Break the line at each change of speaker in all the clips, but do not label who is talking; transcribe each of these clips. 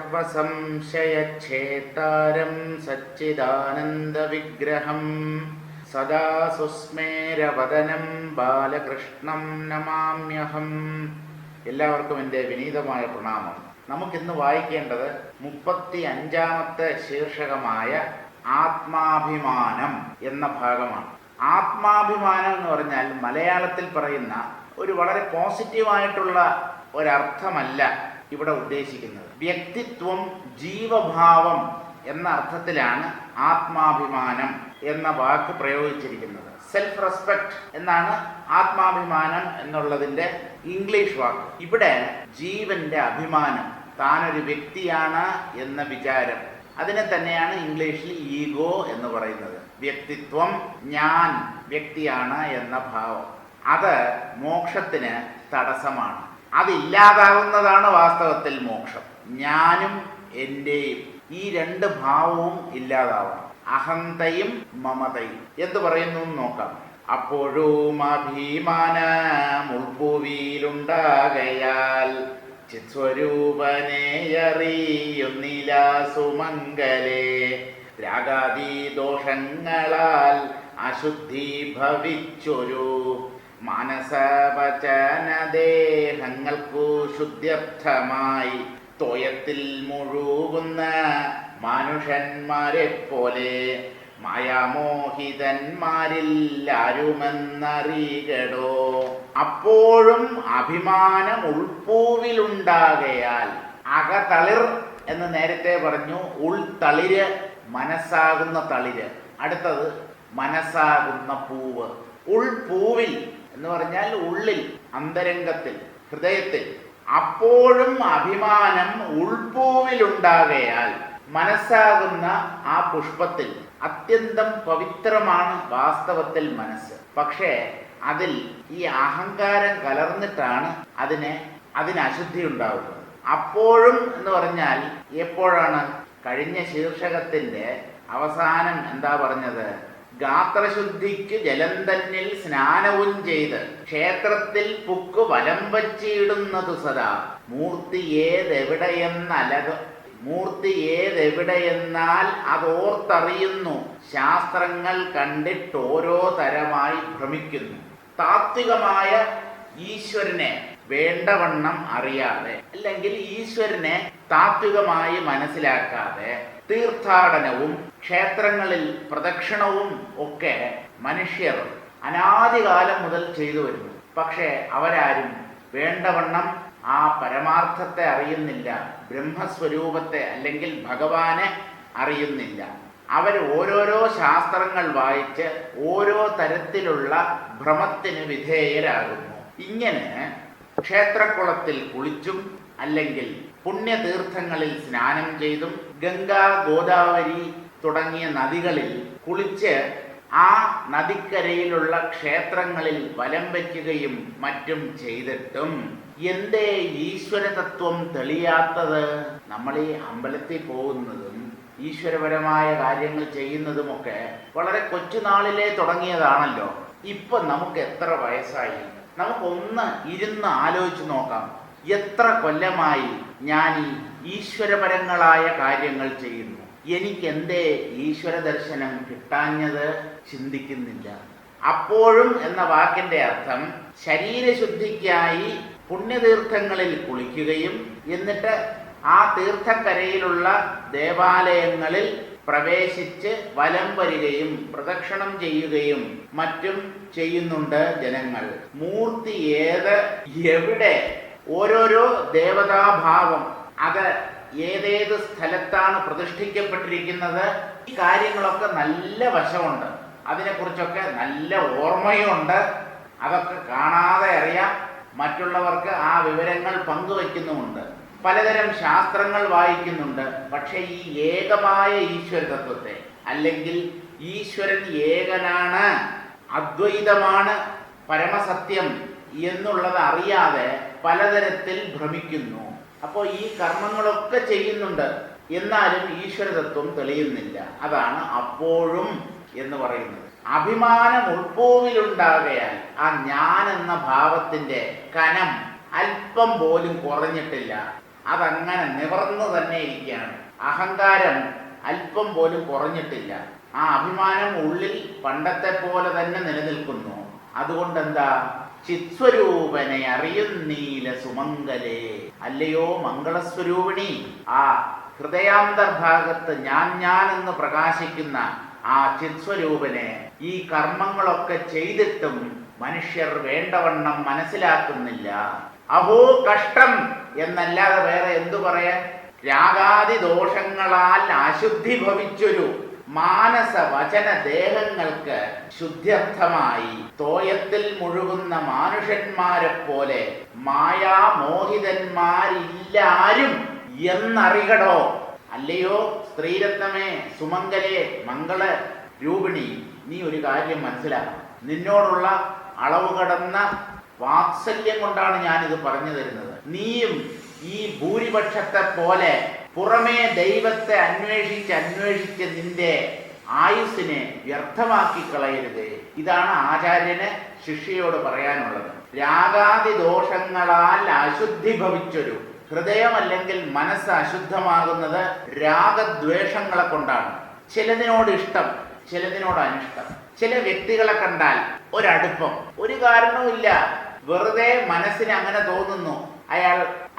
സർവസംശയച്ഛേതാരം സച്ചിദാനന്ദവിഗ്രഹം സദാ സുസ്മേരവദനം ബാലകൃഷ്ണം നമാമ്യഹം. എല്ലാവർക്കും എൻ്റെ വിനീതമായ പ്രണാമം. നമുക്കിന്ന് വായിക്കേണ്ടത് 35-ാമത്തെ ശീർഷകമായ ആത്മാഭിമാനം എന്ന ഭാഗമാണ്. ആത്മാഭിമാനം എന്ന് പറഞ്ഞാൽ മലയാളത്തിൽ പറയുന്ന ഒരു വളരെ പോസിറ്റീവായിട്ടുള്ള ഒരർത്ഥമല്ല ഇവിടെ ഉദ്ദേശിക്കുന്നത്. വ്യക്തിത്വം, ജീവഭാവം എന്ന അർത്ഥത്തിലാണ് ആത്മാഭിമാനം എന്ന വാക്ക് പ്രയോഗിച്ചിരിക്കുന്നത്. സെൽഫ് റെസ്പെക്ട് എന്നാണ് ആത്മാഭിമാനം എന്നുള്ളതിൻ്റെ ഇംഗ്ലീഷ് വാക്ക്. ഇവിടെ ജീവന്റെ അഭിമാനം, താനൊരു വ്യക്തിയാണ് എന്ന വിചാരം, അതിനെ തന്നെയാണ് ഇംഗ്ലീഷിൽ ഈഗോ എന്ന് പറയുന്നത്. വ്യക്തിത്വം, ഞാൻ വ്യക്തിയാണ് എന്ന ഭാവം, അത് മോക്ഷത്തിന് തടസ്സമാണ്. അതില്ലാതാകുന്നതാണ് വാസ്തവത്തിൽ മോക്ഷം. ഞാനും എൻ്റെയും ഈ രണ്ട് ഭാവവും ഇല്ലാതാവണം. അഹന്തയും മമതയും എന്ത് പറയുന്നു നോക്കാം. അപ്പോഴും അഭിമാനം ഉൾഭൂവിയിലുണ്ടാകയാൽ ചിത്സ്വരൂപനെയറിയുന്നില്ല സുമംഗലേ. രാഗാദി ദോഷങ്ങളാൽ അശുദ്ധി ഭവിച്ചൊരു മാനസവചനദേഹങ്ങൾക്കു ശുദ്ധ്യർത്ഥമായി തോയത്തിൽ മുഴുകുന്ന മനുഷ്യന്മാരെ പോലെ മായാമോഹിതന്മാരിൽ ആരുമെന്നറിയടോ. അപ്പോഴും അഭിമാനം ഉൾപ്പൂവിലുണ്ടാകയാൽ, അകതളിർ എന്ന് നേരത്തെ പറഞ്ഞു, ഉൾത്തളിര് മനസ്സാകുന്ന തളിര്, അടുത്തത് മനസ്സാകുന്ന പൂവ്. ഉൾപൂവിൽ എന്ന് പറഞ്ഞാൽ ഉള്ളിൽ, അന്തരംഗത്തിൽ, ഹൃദയത്തിൽ. അപ്പോഴും അഭിമാനം ഉൾപൂവിലുണ്ടാകയാൽ, മനസ്സാകുന്ന ആ പുഷ്പത്തിൽ അത്യന്തം പവിത്രമാണ് വാസ്തവത്തിൽ മനസ്സ്. പക്ഷേ അതിൽ ഈ അഹങ്കാരം കലർന്നിട്ടാണ് അതിന് അശുദ്ധി ഉണ്ടാവുന്നത്. അപ്പോഴും എന്ന് പറഞ്ഞാൽ എപ്പോഴാണ്? കഴിഞ്ഞ ശീർഷകത്തിന്റെ അവസാനം എന്താ പറഞ്ഞത്? ഗാത്രശുദ്ധിക്ക് ജലം തന്നിൽ സ്നാനവും ചെയ്ത് ക്ഷേത്രത്തിൽ പുക്ക് വലം വച്ചിടുന്നതു സദാ മൂർത്തി ഏതെവിടെയെന്നാൽ അതോർത്തറിയുന്നു. ശാസ്ത്രങ്ങൾ കണ്ടിട്ടോരോ തരമായി ഭ്രമിക്കുന്നു. താത്വികമായ ഈശ്വരനെ വേണ്ടവണ്ണം അറിയാതെ, അല്ലെങ്കിൽ ഈശ്വരനെ താത്വികമായി മനസ്സിലാക്കാതെ തീർത്ഥാടനവും ക്ഷേത്രങ്ങളിൽ പ്രദക്ഷിണവും ഒക്കെ മനുഷ്യർ അനാദികാലം മുതൽ ചെയ്തു വരുന്നു. പക്ഷേ അവരാരും വേണ്ടവണ്ണം ആ പരമാർത്ഥത്തെ അറിയുന്നില്ല, ബ്രഹ്മസ്വരൂപത്തെ അല്ലെങ്കിൽ ഭഗവാനെ അറിയുന്നില്ല. അവർ ഓരോരോ ശാസ്ത്രങ്ങൾ വായിച്ച് ഓരോ തരത്തിലുള്ള ഭ്രമത്തിന് വിധേയരാകുന്നു. ഇങ്ങനെ ക്ഷേത്രക്കുളത്തിൽ കുളിച്ചും അല്ലെങ്കിൽ പുണ്യതീർത്ഥങ്ങളിൽ സ്നാനം ചെയ്തും ഗംഗ, ഗോദാവരി തുടങ്ങിയ നദികളിൽ കുളിച്ച് ആ നദിക്കരയിലുള്ള ക്ഷേത്രങ്ങളിൽ വലം വയ്ക്കുകയും മറ്റും ചെയ്തിട്ടും എന്തേ ഈശ്വരതത്വം തെളിയാത്തത്? നമ്മൾ ഈ അമ്പലത്തിൽ പോകുന്നതും ഈശ്വരപരമായ കാര്യങ്ങൾ ചെയ്യുന്നതുമൊക്കെ വളരെ കൊച്ചുനാളിലേ തുടങ്ങിയതാണല്ലോ. ഇപ്പൊ നമുക്ക് എത്ര വയസ്സായി? നമുക്കൊന്ന് ഇരുന്ന് ആലോചിച്ച് നോക്കാം. എത്ര കൊല്ലമായി ഞാൻ ഈ ഈശ്വരപരങ്ങളായ കാര്യങ്ങൾ ചെയ്യുന്നു? എനിക്കെന്തേ ഈശ്വര ദർശനം കിട്ടാഞ്ഞത്? ചിന്തിക്കുന്നില്ല. അപ്പോഴും എന്ന വാക്കിന്റെ അർത്ഥം ശരീരശുദ്ധിക്കായി പുണ്യതീർത്ഥങ്ങളിൽ കുളിക്കുകയും എന്നിട്ട് ആ തീർത്ഥക്കരയിലുള്ള ദേവാലയങ്ങളിൽ പ്രവേശിച്ച് വലം വരികയും പ്രദക്ഷിണം ചെയ്യുകയും മറ്റും ചെയ്യുന്നുണ്ട് ജനങ്ങൾ. മൂർത്തി എവിടെ, ഓരോരോ ദേവതാഭാവം അത് ഏതേത് സ്ഥലത്താണ് പ്രതിഷ്ഠിക്കപ്പെട്ടിരിക്കുന്നത്, ഈ കാര്യങ്ങളൊക്കെ നല്ല വശമുണ്ട്, അതിനെക്കുറിച്ചൊക്കെ നല്ല ഓർമ്മയുണ്ട്. അതൊക്കെ കാണാതെ അറിയാം, മറ്റുള്ളവർക്ക് ആ വിവരങ്ങൾ പങ്കുവയ്ക്കുന്നുമുണ്ട്. പലതരം ശാസ്ത്രങ്ങൾ വായിക്കുന്നുണ്ട്. പക്ഷെ ഈ ഏകമായ ഈശ്വര തത്വത്തെ, അല്ലെങ്കിൽ ഈശ്വരൻ ഏകനാണ്, അദ്വൈതമാണ് പരമസത്യം എന്നുള്ളത് അറിയാതെ പലതരത്തിൽ ഭ്രമിക്കുന്നു. അപ്പോൾ ഈ കർമ്മങ്ങളൊക്കെ ചെയ്യുന്നുണ്ട്, എന്നാലും ഈശ്വരതത്വം തെളിയുന്നില്ല. അതാണ് അപ്പോഴും എന്ന് പറയുന്നത്. അഭിമാനം ഉൾപ്പൂവിലുണ്ടാകയാൽ ആ ഞാൻ എന്ന ഭാവത്തിന്റെ കനം അല്പം പോലും കുറഞ്ഞിട്ടില്ല. അതങ്ങനെ നിവർന്നു തന്നെ ഇരിക്കുകയാണ്. അഹങ്കാരം അല്പം പോലും കുറഞ്ഞിട്ടില്ല. ആ അഭിമാനം ഉള്ളിൽ പണ്ടത്തെ പോലെ തന്നെ നിലനിൽക്കുന്നു. അതുകൊണ്ട് എന്താ, ചിത്സ്വരൂപനെ അറിയുന്നീല സുമംഗലേ, അല്ലയോ മംഗളസ്വരൂപിണി, ആ ഹൃദയാന്തർഭാഗത്ത് ഞാൻ എന്ന് പ്രകാശിക്കുന്ന ആ ചിത്സ്വരൂപനെ ഈ കർമ്മങ്ങളൊക്കെ ചെയ്തിട്ടും മനുഷ്യർ വേണ്ടവണ്ണം മനസ്സിലാക്കുന്നില്ല. അഹോ കഷ്ടം എന്നല്ലാതെ വേറെ എന്തു പറയാൻ? രാഗാദി ദോഷങ്ങളാൽ അശുദ്ധി ഭവിച്ചൊരു മാനസ വചന ദേഹങ്ങൾക്ക് ശുദ്ധ്യർത്ഥമായി തോയത്തിൽ മുഴുകുന്ന മാനുഷന്മാരെ പോലെ മായാമോഹിതന്മാരില്ലാരും എന്നറികടോ. അല്ലയോ സ്ത്രീരത്നമേ, സുമംഗലേ, മംഗള രൂപിണി, നീ ഒരു കാര്യം മനസ്സിലാക്കണം. നിന്നോടുള്ള അളവ് കടന്ന വാത്സല്യം കൊണ്ടാണ് ഞാനിത് പറഞ്ഞു തരുന്നത്. നീയും ഈ ഭൂരിപക്ഷത്തെ പോലെ പുറമേ ദൈവത്തെ അന്വേഷിച്ച് നിന്റെ ആയുസ്സിനെ വ്യർത്ഥമാക്കി കളയരുത്. ഇതാണ് ആചാര്യന് ശിഷ്യയോട് പറയാനുള്ളത്. രാഗാദി ദോഷങ്ങളാൽ അശുദ്ധി ഭവിച്ചൊരു ഹൃദയം അല്ലെങ്കിൽ മനസ്സ് അശുദ്ധമാകുന്നത് രാഗദ്വേഷങ്ങളെ കൊണ്ടാണ്. ചിലതിനോട് ഇഷ്ടം, ചിലതിനോട് അനിഷ്ടം. ചില വ്യക്തികളെ കണ്ടാൽ ഒരടുപ്പം, ഒരു കാരണവുമില്ല, വെറുതെ മനസ്സിന് അങ്ങനെ തോന്നുന്നു,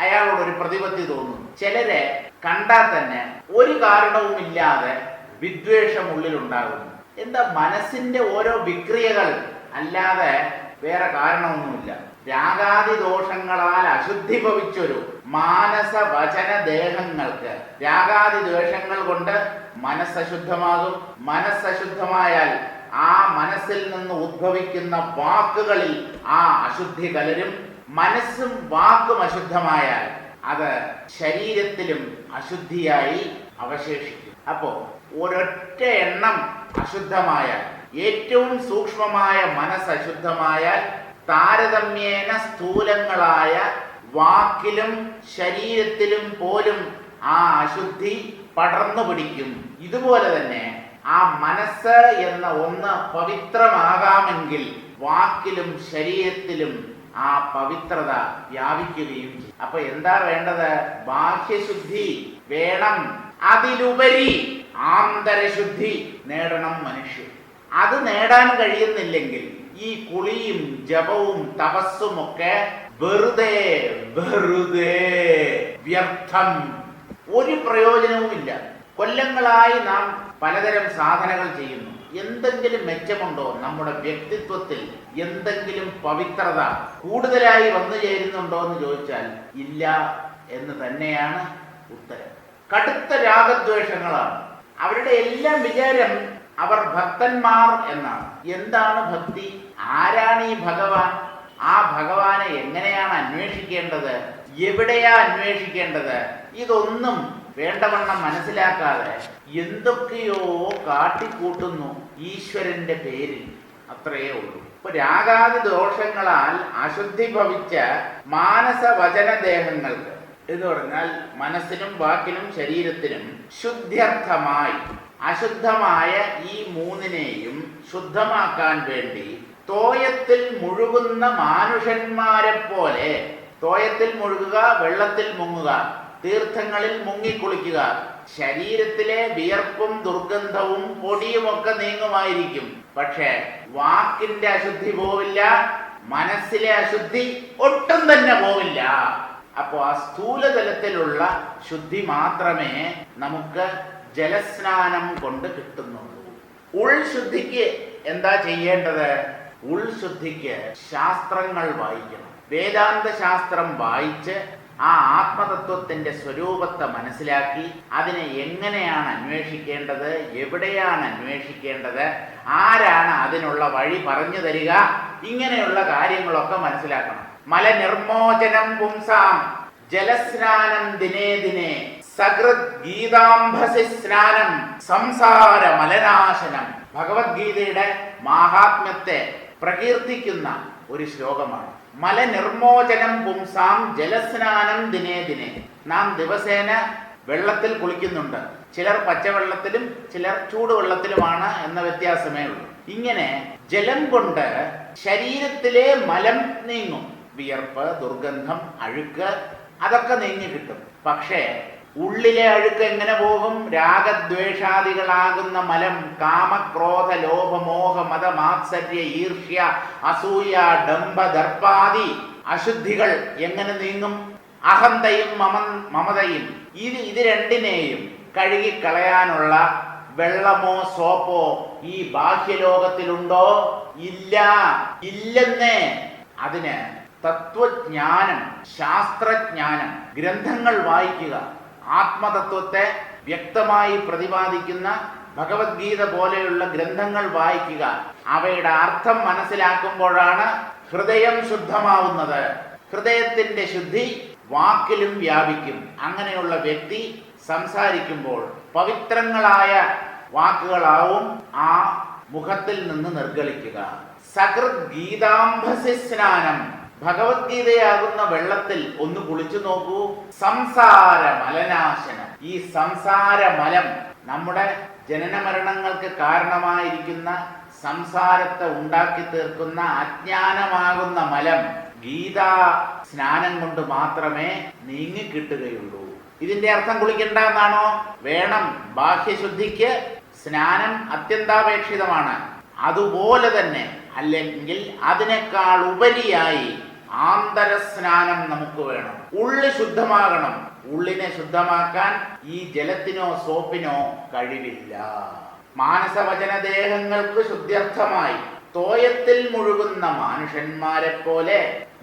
അയാളോട് ഒരു പ്രതിപത്തി തോന്നുന്നു. ചിലരെ കണ്ടാൽ തന്നെ ഒരു കാരണവുമില്ലാതെ വിദ്വേഷം ഉള്ളിലുണ്ടാകുന്നു. എന്താ, മനസ്സിന്റെ ഓരോ വിക്രിയകൾ, അല്ലാതെ വേറെ കാരണമൊന്നുമില്ല. രാഗാദി ദോഷങ്ങളാൽ അശുദ്ധി ഭവിച്ചൊരു മാനസ വചന ദേഹങ്ങൾക്ക്, രാഗാദി ദ്വേഷങ്ങൾ കൊണ്ട് മനസ്സശുദ്ധമാകും. മനസ്സശുദ്ധമായാൽ ആ മനസ്സിൽ നിന്ന് ഉദ്ഭവിക്കുന്ന വാക്കുകളിൽ ആ അശുദ്ധി കലരും. മനസ്സും വാക്കും അശുദ്ധമായാൽ അത് ശരീരത്തിലും അശുദ്ധിയായി അവശേഷിക്കും. അപ്പോ ഒരൊറ്റ എണ്ണം അശുദ്ധമായാൽ, ഏറ്റവും സൂക്ഷ്മമായ മനസ്സ് അശുദ്ധമായാൽ താരതമ്യേന സ്ഥൂലങ്ങളായ വാക്കിലും ശരീരത്തിലും പോലും ആ അശുദ്ധി പടർന്നു പിടിക്കും. ഇതുപോലെ തന്നെ ആ മനസ്സ് എന്ന ഒന്ന് പവിത്രമാകാമെങ്കിൽ വാക്കിലും ശരീരത്തിലും ആ പവിത്രത വ്യാപിക്കുകയും ചെയ്യും. അപ്പൊ എന്താ വേണ്ടത്? ബാഹ്യശുദ്ധി വേണം, അതിലുപരി ആന്തരശുദ്ധി നേടണം മനുഷ്യൻ. അത് നേടാൻ കഴിയുന്നില്ലെങ്കിൽ ഈ കുളിയും ജപവും തപസ്സും ഒക്കെ വെറുതെ വ്യർത്ഥം, ഒരു പ്രയോജനവുമില്ല. കൊല്ലങ്ങളായി നാം പലതരം സാധനകൾ ചെയ്യുന്നു. എന്തെങ്കിലും മെച്ചമുണ്ടോ? നമ്മുടെ വ്യക്തിത്വത്തിൽ എന്തെങ്കിലും പവിത്രത കൂടുതലായി വന്നു ചേരുന്നുണ്ടോ എന്ന് ചോദിച്ചാൽ ഇല്ല എന്ന് തന്നെയാണ് ഉത്തരം. കടുത്ത രാഗദ്വേഷങ്ങളാണ്. അവരുടെ എല്ലാം വിചാരം അവർ ഭക്തന്മാർ എന്നാണ്. എന്താണ് ഭക്തി? ആരാണ് ഈ ഭഗവാൻ? ആ ഭഗവാനെ എങ്ങനെയാണ് അന്വേഷിക്കേണ്ടത്? എവിടെയാ അന്വേഷിക്കേണ്ടത്? ഇതൊന്നും വേണ്ടവണ്ണം മനസ്സിലാക്കാതെ എന്തൊക്കെയോ കാട്ടിക്കൂട്ടുന്നു ഈശ്വരന്റെ പേരിൽ. അത്രയേ ഉള്ളൂ. ഇപ്പൊ രാഗാദി ദോഷങ്ങളാൽ അശുദ്ധി ഭവിച്ച മാനസ വചന ദേഹങ്ങൾക്ക് എന്ന് പറഞ്ഞാൽ മനസ്സിനും വാക്കിനും ശരീരത്തിനും ശുദ്ധ്യർത്ഥമായി അശുദ്ധമായ ഈ മൂന്നിനെയും ശുദ്ധമാക്കാൻ വേണ്ടി തോയത്തിൽ മുഴുകുന്ന മാനുഷന്മാരെ പോലെ, തോയത്തിൽ മുഴുകുക, വെള്ളത്തിൽ മുങ്ങുക, തീർത്ഥങ്ങളിൽ മുങ്ങിക്കുളിക്കുക, ശരീരത്തിലെ വിയർപ്പും ദുർഗന്ധവും പൊടിയുമൊക്കെ നീങ്ങുമായിരിക്കും. പക്ഷേ വാക്കിന്റെ അശുദ്ധി പോവില്ല, മനസ്സിലെ അശുദ്ധി ഒട്ടും തന്നെ പോവില്ല. അപ്പോ ആ സ്ഥൂലതലത്തിലുള്ള ശുദ്ധി മാത്രമേ നമുക്ക് ജലസ്നാനം കൊണ്ട് കിട്ടുന്നുള്ളൂ. ഉൾശുദ്ധിക്ക് എന്താ ചെയ്യേണ്ടത്? ഉൾശുദ്ധിക്ക് ശാസ്ത്രങ്ങൾ വായിക്കണം. വേദാന്ത ശാസ്ത്രം വായിച്ച് ആ ആത്മതത്വത്തിന്റെ സ്വരൂപത്തെ മനസ്സിലാക്കി അതിനെ എങ്ങനെയാണ് അന്വേഷിക്കേണ്ടത്, എവിടെയാണ് അന്വേഷിക്കേണ്ടത്, ആരാണ് അതിനുള്ള വഴി പറഞ്ഞു തരിക, ഇങ്ങനെയുള്ള കാര്യങ്ങളൊക്കെ മനസ്സിലാക്കണം. മലനിർമോചനം പുംസാം ജലസ്നാനം ദിനേ ദിനേ സകൃത് ഗീതാംഭസി സ്നാനം സംസാര മലനാശനം. ഭഗവത്ഗീതയുടെ മാഹാത്മ്യത്തെ പ്രകീർത്തിക്കുന്ന ഒരു ശ്ലോകമാണ്. മലനിർമോചനം പുംസാം ജലസ്നാനം ദിനേ ദിനേ. നാം ദിവസേന വെള്ളത്തിൽ കുളിക്കുന്നുണ്ട്. ചിലർ പച്ചവെള്ളത്തിലും ചിലർ ചൂടുവെള്ളത്തിലുമാണ് എന്ന വ്യത്യാസമേ ഉള്ളൂ. ഇങ്ങനെ ജലം കൊണ്ട് ശരീരത്തിലെ മലം നീങ്ങും. വിയർപ്പ്, ദുർഗന്ധം, അഴുക്ക് അതൊക്കെ നീങ്ങി കിട്ടും. പക്ഷേ ഉള്ളിലെ അഴുക്ക് എങ്ങനെ പോകും? രാഗദ്വേഷാദികളാകുന്ന മലം, കാമക്രോധ ലോഭമോഹ മത മാത്സര്യ ഈർഷ്യ അസൂയ ഡംഭ ദർപ്പാദി അശുദ്ധികൾ എങ്ങനെ നീങ്ങും? അഹന്തയും മമതയും ഇത് രണ്ടിനെയും കഴുകിക്കളയാനുള്ള വെള്ളമോ സോപ്പോ ഈ ബാഹ്യലോകത്തിലുണ്ടോ? ഇല്ലെന്നേ. അതിന് തത്വജ്ഞാനം, ശാസ്ത്രജ്ഞാനം, ഗ്രന്ഥങ്ങൾ വായിക്കുക, ആത്മതത്വത്തെ വ്യക്തമായി പ്രതിപാദിക്കുന്ന ഭഗവത്ഗീത പോലെയുള്ള ഗ്രന്ഥങ്ങൾ വായിക്കുക. അവയുടെ അർത്ഥം മനസ്സിലാക്കുമ്പോഴാണ് ഹൃദയം ശുദ്ധമാവുന്നത്. ഹൃദയത്തിന്റെ ശുദ്ധി വാക്കിലും വ്യാപിക്കും. അങ്ങനെയുള്ള വ്യക്തി സംസാരിക്കുമ്പോൾ പവിത്രങ്ങളായ വാക്കുകളാവും ആ മുഖത്തിൽ നിന്ന് നിർഗളിക്കുക. സകൃത് ഗീതാംഭസി സ്നാനം, ഭഗവത്ഗീതയാകുന്ന വെള്ളത്തിൽ ഒന്ന് കുളിച്ചു നോക്കൂ. സംസാര മലനാശനം, ഈ സംസാര മലം, നമ്മുടെ ജനന മരണങ്ങൾക്ക് കാരണമായിരിക്കുന്ന സംസാരത്തെ ഉണ്ടാക്കി തീർക്കുന്ന അജ്ഞാനമാകുന്ന മലം ഗീതാ സ്നാനം കൊണ്ട് മാത്രമേ നീങ്ങിക്കിട്ടുകയുള്ളൂ. ഇതിന്റെ അർത്ഥം കുളിക്കണ്ട എന്നാണോ? വേണം. ബാഹ്യശുദ്ധിക്ക് സ്നാനം അത്യന്താപേക്ഷിതമാണ്. അതുപോലെ തന്നെ അല്ലെങ്കിൽ അതിനേക്കാൾ ഉപരിയായി ആന്തരസ്നാനം നമുക്ക് വേണം. ഉള്ളി ശുദ്ധമാകണം. ഉള്ളിനെ ശുദ്ധമാക്കാൻ ഈ ജലത്തിനോ സോപ്പിനോ കഴിവില്ല. മാനസവചന ദേഹങ്ങൾക്ക് ശുദ്ധ്യർത്ഥമായി തോയത്തിൽ മുഴുകുന്ന മനുഷ്യന്മാരെ പോലെ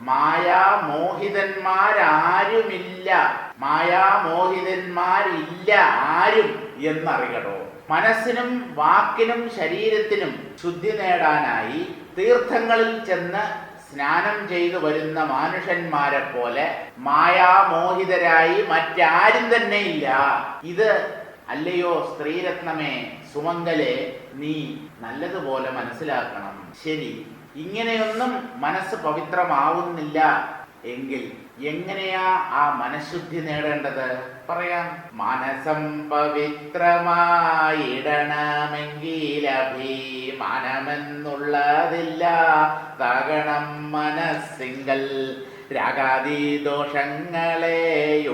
മായാമോഹിതന്മാരാരുമില്ല. മായാമോഹിതന്മാരില്ല ആരും എന്നറിയണോ? മനസ്സിനും വാക്കിനും ശരീരത്തിനും ശുദ്ധി നേടാനായി തീർത്ഥങ്ങളിൽ ചെന്ന് സ്നാനം ചെയ്തു വരുന്ന മനുഷ്യന്മാരെ പോലെ മായാമോഹിതരായി മറ്റാരും തന്നെ ഇല്ല. ഇത് അല്ലയോ സ്ത്രീരത്നമേ, സുമംഗലെ, നീ നല്ലതുപോലെ മനസ്സിലാക്കണം. ശരി, ഇങ്ങനെയൊന്നും മനസ്സ് പവിത്രമാവുന്നില്ല എങ്കിൽ എങ്ങനെയാ ആ മനഃശുദ്ധി നേടേണ്ടത്? പറയാം. മനസം പവിത്രമായിടണമെങ്കിൽ അഭിമാനമെന്നുള്ളതില്ല തകണം മനസ്സിങ്കൽ. രാഗാദി ദോഷങ്ങളെ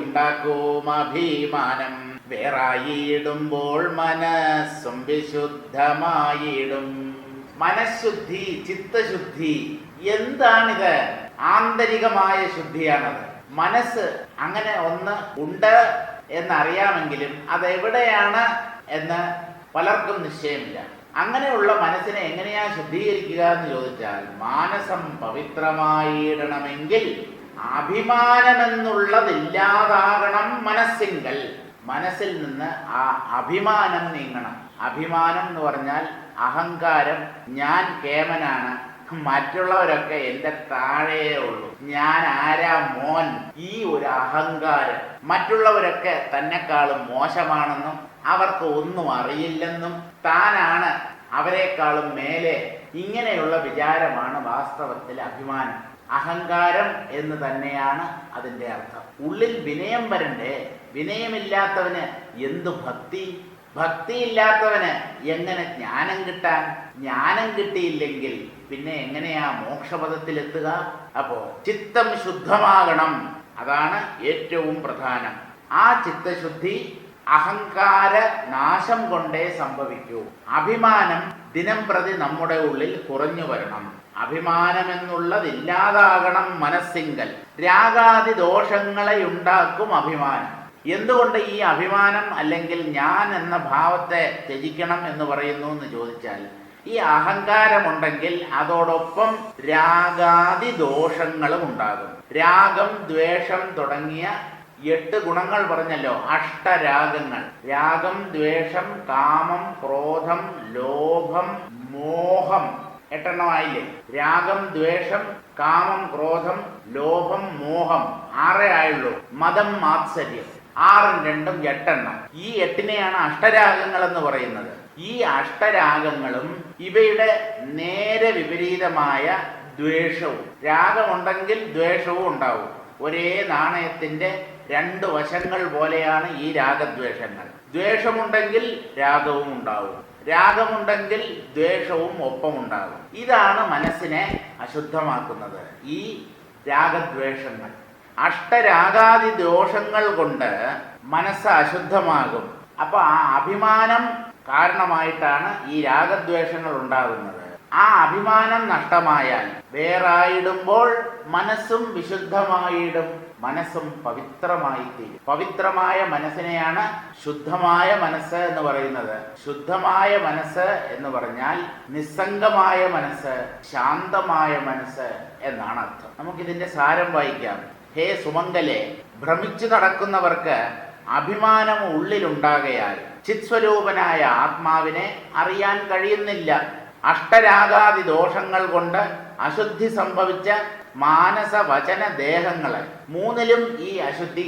ഉണ്ടാക്കും അഭിമാനം. വേറായിടുമ്പോൾ മനസ്സും വിശുദ്ധമായിടും. മനഃശുദ്ധി, ചിത്തശുദ്ധി എന്താണിത്? ആന്തരികമായ ശുദ്ധിയാണത്. മനസ്സ് അങ്ങനെ ഒന്ന് ഉണ്ട് എന്നറിയാമെങ്കിലും അതെവിടെയാണ് എന്ന് പലർക്കും നിശ്ചയമില്ല. അങ്ങനെയുള്ള മനസ്സിനെ എങ്ങനെയാ ശുദ്ധീകരിക്കുക എന്ന് ചോദിച്ചാൽ, മാനസം പവിത്രമായിടണമെങ്കിൽ അഭിമാനമെന്നുള്ളതില്ലാതാകണം മനസ്സിങ്കൽ. മനസ്സിൽ നിന്ന് ആ അഭിമാനം നീങ്ങണം. അഭിമാനം എന്ന് പറഞ്ഞാൽ അഹങ്കാരം. ഞാൻ കേമനാണ്, മറ്റുള്ളവരൊക്കെ എൻ്റെ താഴെയേ ഉള്ളൂ, ഞാൻ ആരാ മോൻ, ഈ ഒരു അഹങ്കാരം. മറ്റുള്ളവരൊക്കെ തന്നെക്കാളും മോശമാണെന്നും അവർക്ക് ഒന്നും അറിയില്ലെന്നും താനാണ് അവരെക്കാളും മേലെ, ഇങ്ങനെയുള്ള വിചാരമാണ് വാസ്തവത്തിൽ അഭിമാനം. അഹങ്കാരം എന്ന് തന്നെയാണ് അതിൻ്റെ അർത്ഥം. ഉള്ളിൽ വിനയം വരണ്ടേ? വിനയമില്ലാത്തവന് എന്തു ഭക്തി? ഭക്തിയില്ലാത്തവന് എങ്ങനെ ജ്ഞാനം കിട്ടാൻ? ജ്ഞാനം കിട്ടിയില്ലെങ്കിൽ പിന്നെ എങ്ങനെയാ മോക്ഷപദത്തിലെത്തുക? അപ്പോ ചിത്തം ശുദ്ധമാകണം. അതാണ് ഏറ്റവും പ്രധാനം. ആ ചിത്തശുദ്ധി അഹങ്കാര നാശം കൊണ്ടേ സംഭവിക്കൂ. അഭിമാനം ദിനം പ്രതി നമ്മുടെ ഉള്ളിൽ കുറഞ്ഞു വരണം. അഭിമാനമെന്നുള്ളതില്ലാതാകണം മനസ്സിങ്കൽ. രാഗാദി ദോഷങ്ങളെ ഉണ്ടാക്കും അഭിമാനം. എന്തുകൊണ്ട് ഈ അഭിമാനം അല്ലെങ്കിൽ ഞാൻ എന്ന ഭാവത്തെ ത്യജിക്കണം എന്ന് പറയുന്നു എന്ന് ചോദിച്ചാൽ, ഈ അഹങ്കാരമുണ്ടെങ്കിൽ അതോടൊപ്പം രാഗാദി ദോഷങ്ങളും ഉണ്ടാകും. രാഗം, ദ്വേഷം തുടങ്ങിയ 8 ഗുണങ്ങൾ പറഞ്ഞല്ലോ, അഷ്ടരാഗങ്ങൾ. രാഗം, ദ്വേഷം, കാമം, ക്രോധം, ലോഭം, മോഹം. 8 എണ്ണമായില്ലേ? രാഗം, ദ്വേഷം, കാമം, ക്രോധം, ലോഭം, മോഹം. 6 ആയുള്ളൂ. മതം, മാത്സര്യം. 6ഉം 2ഉം 8 എണ്ണം. ഈ 8നെയാണ് അഷ്ടരാഗങ്ങൾ എന്ന് പറയുന്നത്. ഈ അഷ്ടരാഗങ്ങളും ഇവയുടെ നേരെ വിപരീതമായ ദ്വേഷവും. രാഗമുണ്ടെങ്കിൽ ദ്വേഷവും ഉണ്ടാവും. ഒരേ നാണയത്തിന്റെ 2 വശങ്ങൾ പോലെയാണ് ഈ രാഗദ്വേഷങ്ങൾ. ദ്വേഷമുണ്ടെങ്കിൽ രാഗവും ഉണ്ടാവും, രാഗമുണ്ടെങ്കിൽ ദ്വേഷവും ഒപ്പമുണ്ടാകും. ഇതാണ് മനസ്സിനെ അശുദ്ധമാക്കുന്നത്, ഈ രാഗദ്വേഷങ്ങൾ. അഷ്ടരാഗാദി ദോഷങ്ങൾ കൊണ്ട് മനസ്സ് അശുദ്ധമാകും. അപ്പൊ ആ അഭിമാനം കാരണമായിട്ടാണ് ഈ രാഗദ്വേഷങ്ങൾ ഉണ്ടാകുന്നത്. ആ അഭിമാനം നഷ്ടമായാൽ വേറായിടുമ്പോൾ മനസ്സും വിശുദ്ധമായിടും, മനസ്സും പവിത്രമായി തീരും. പവിത്രമായ മനസ്സിനെയാണ് ശുദ്ധമായ മനസ്സ് എന്ന് പറയുന്നത്. ശുദ്ധമായ മനസ്സ് എന്ന് പറഞ്ഞാൽ നിസ്സംഗമായ മനസ്സ്, ശാന്തമായ മനസ്സ് എന്നാണ് അർത്ഥം. നമുക്കിതിന്റെ സാരം വായിക്കാം. ഹേ സുമംഗലെ, ഭ്രമിച്ചു നടക്കുന്നവർക്ക് അഭിമാനം ഉള്ളിലുണ്ടാകയാൽ ചിത്സ്വരൂപനായ ആത്മാവിനെ അറിയാൻ കഴിയുന്നില്ല. അഷ്ടരാഗാദി ദോഷങ്ങൾ കൊണ്ട് അശുദ്ധി സംഭവിച്ച മാനസ വചന ദേഹങ്ങളെ മൂന്നിലും ഈ അശുദ്ധി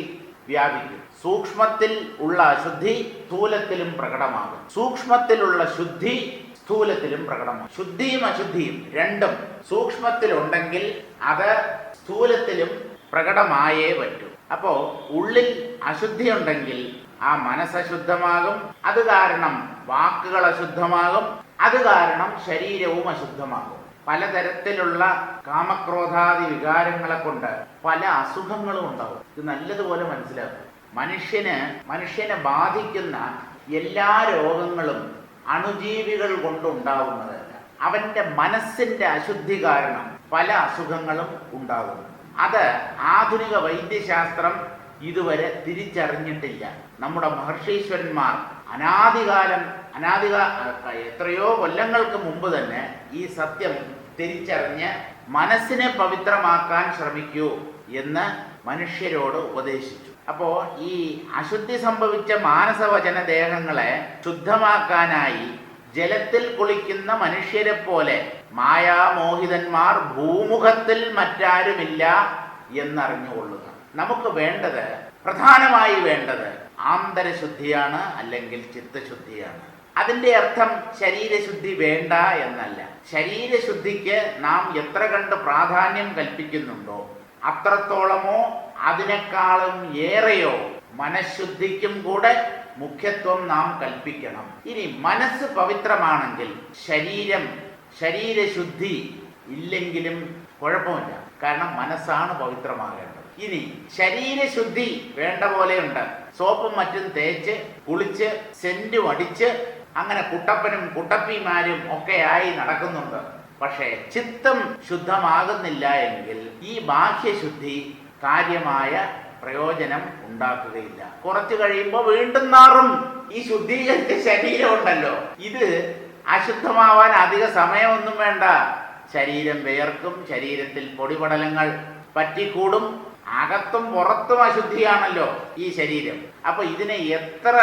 വ്യാപിക്കും. സൂക്ഷ്മത്തിൽ ഉള്ള അശുദ്ധി സ്ഥൂലത്തിലും പ്രകടമാകും, സൂക്ഷ്മത്തിലുള്ള ശുദ്ധി സ്ഥൂലത്തിലും പ്രകടമാകും. ശുദ്ധിയും അശുദ്ധിയും രണ്ടും സൂക്ഷ്മത്തിലുണ്ടെങ്കിൽ അത് സ്ഥൂലത്തിലും പ്രകടമായേ പറ്റൂ. അപ്പോ ഉള്ളിൽ അശുദ്ധി ഉണ്ടെങ്കിൽ ആ മനസ്സശുദ്ധമാകും, അത് കാരണം വാക്കുകൾ അശുദ്ധമാകും, അത് കാരണം ശരീരവും അശുദ്ധമാകും. പലതരത്തിലുള്ള കാമക്രോധാദി വികാരങ്ങളെ കൊണ്ട് പല അസുഖങ്ങളും ഉണ്ടാവും. ഇത് നല്ലതുപോലെ മനസ്സിലാക്കും. മനുഷ്യനെ ബാധിക്കുന്ന എല്ലാ രോഗങ്ങളും അണുജീവികൾ കൊണ്ടുണ്ടാവുന്നതല്ല. അവന്റെ മനസ്സിന്റെ അശുദ്ധി കാരണം പല അസുഖങ്ങളും ഉണ്ടാകുന്നു. അത് ആധുനിക വൈദ്യശാസ്ത്രം ഇതുവരെ തിരിച്ചറിഞ്ഞിട്ടില്ല. നമ്മുടെ മഹർഷീശ്വരന്മാർ എത്രയോ കൊല്ലങ്ങൾക്ക് മുമ്പ് തന്നെ ഈ സത്യം തിരിച്ചറിഞ്ഞ് മനസ്സിനെ പവിത്രമാക്കാൻ ശ്രമിക്കൂ എന്ന് മനുഷ്യരോട് ഉപദേശിച്ചു. അപ്പോ ഈ അശുദ്ധി സംഭവിച്ച മാനസവചന ദേഹങ്ങളെ ശുദ്ധമാക്കാനായി ജലത്തിൽ കുളിക്കുന്ന മനുഷ്യരെ പോലെ മായാമോഹിതന്മാർ ഭൂമുഖത്തിൽ മറ്റാരുമില്ല എന്നറിഞ്ഞുകൊള്ളുക. നമുക്ക് വേണ്ടത്, പ്രധാനമായി വേണ്ടത് ആന്തരശുദ്ധിയാണ്, അല്ലെങ്കിൽ ചിത്തശുദ്ധിയാണ്. അതിന്റെ അർത്ഥം ശരീരശുദ്ധി വേണ്ട എന്നല്ല. ശരീരശുദ്ധിക്ക് നാം എത്ര കണ്ട് പ്രാധാന്യം കൽപ്പിക്കുന്നുണ്ടോ അത്രത്തോളമോ അതിനേക്കാളും ഏറെയോ മനഃശുദ്ധിക്കും കൂടെ മുഖ്യത്വം നാം കൽപ്പിക്കണം. ഇനി മനസ്സ് പവിത്രമാണെങ്കിൽ ശരീരശുദ്ധി ഇല്ലെങ്കിലും കുഴപ്പമില്ല, കാരണം മനസ്സാണ് പവിത്രമാകേണ്ടത്. ഇനി ശരീരശുദ്ധി വേണ്ട പോലെയുണ്ട്. സോപ്പും മറ്റും തേച്ച് കുളിച്ച് സെന്റും അടിച്ച് അങ്ങനെ കുട്ടപ്പനും കുട്ടപ്പിമാരും ഒക്കെയായി നടക്കുന്നുണ്ട്. പക്ഷേ ചിത്തം ശുദ്ധമാകുന്നില്ല എങ്കിൽ ഈ ബാഹ്യശുദ്ധി കാര്യമായ പ്രയോജനം ഉണ്ടാക്കുകയില്ല. കുറച്ചു കഴിയുമ്പോൾ വീണ്ടും നാറും. ഈ ശുദ്ധീകരിച്ച ശരീരം ഉണ്ടല്ലോ, ഇത് അശുദ്ധമാവാൻ അധിക സമയമൊന്നും വേണ്ട. ശരീരം വിയർക്കും, ശരീരത്തിൽ പൊടിപടലങ്ങൾ പറ്റിക്കൂടും, അകത്തും പുറത്തും അശുദ്ധിയാണല്ലോ ഈ ശരീരം. അപ്പൊ ഇതിനെ എത്ര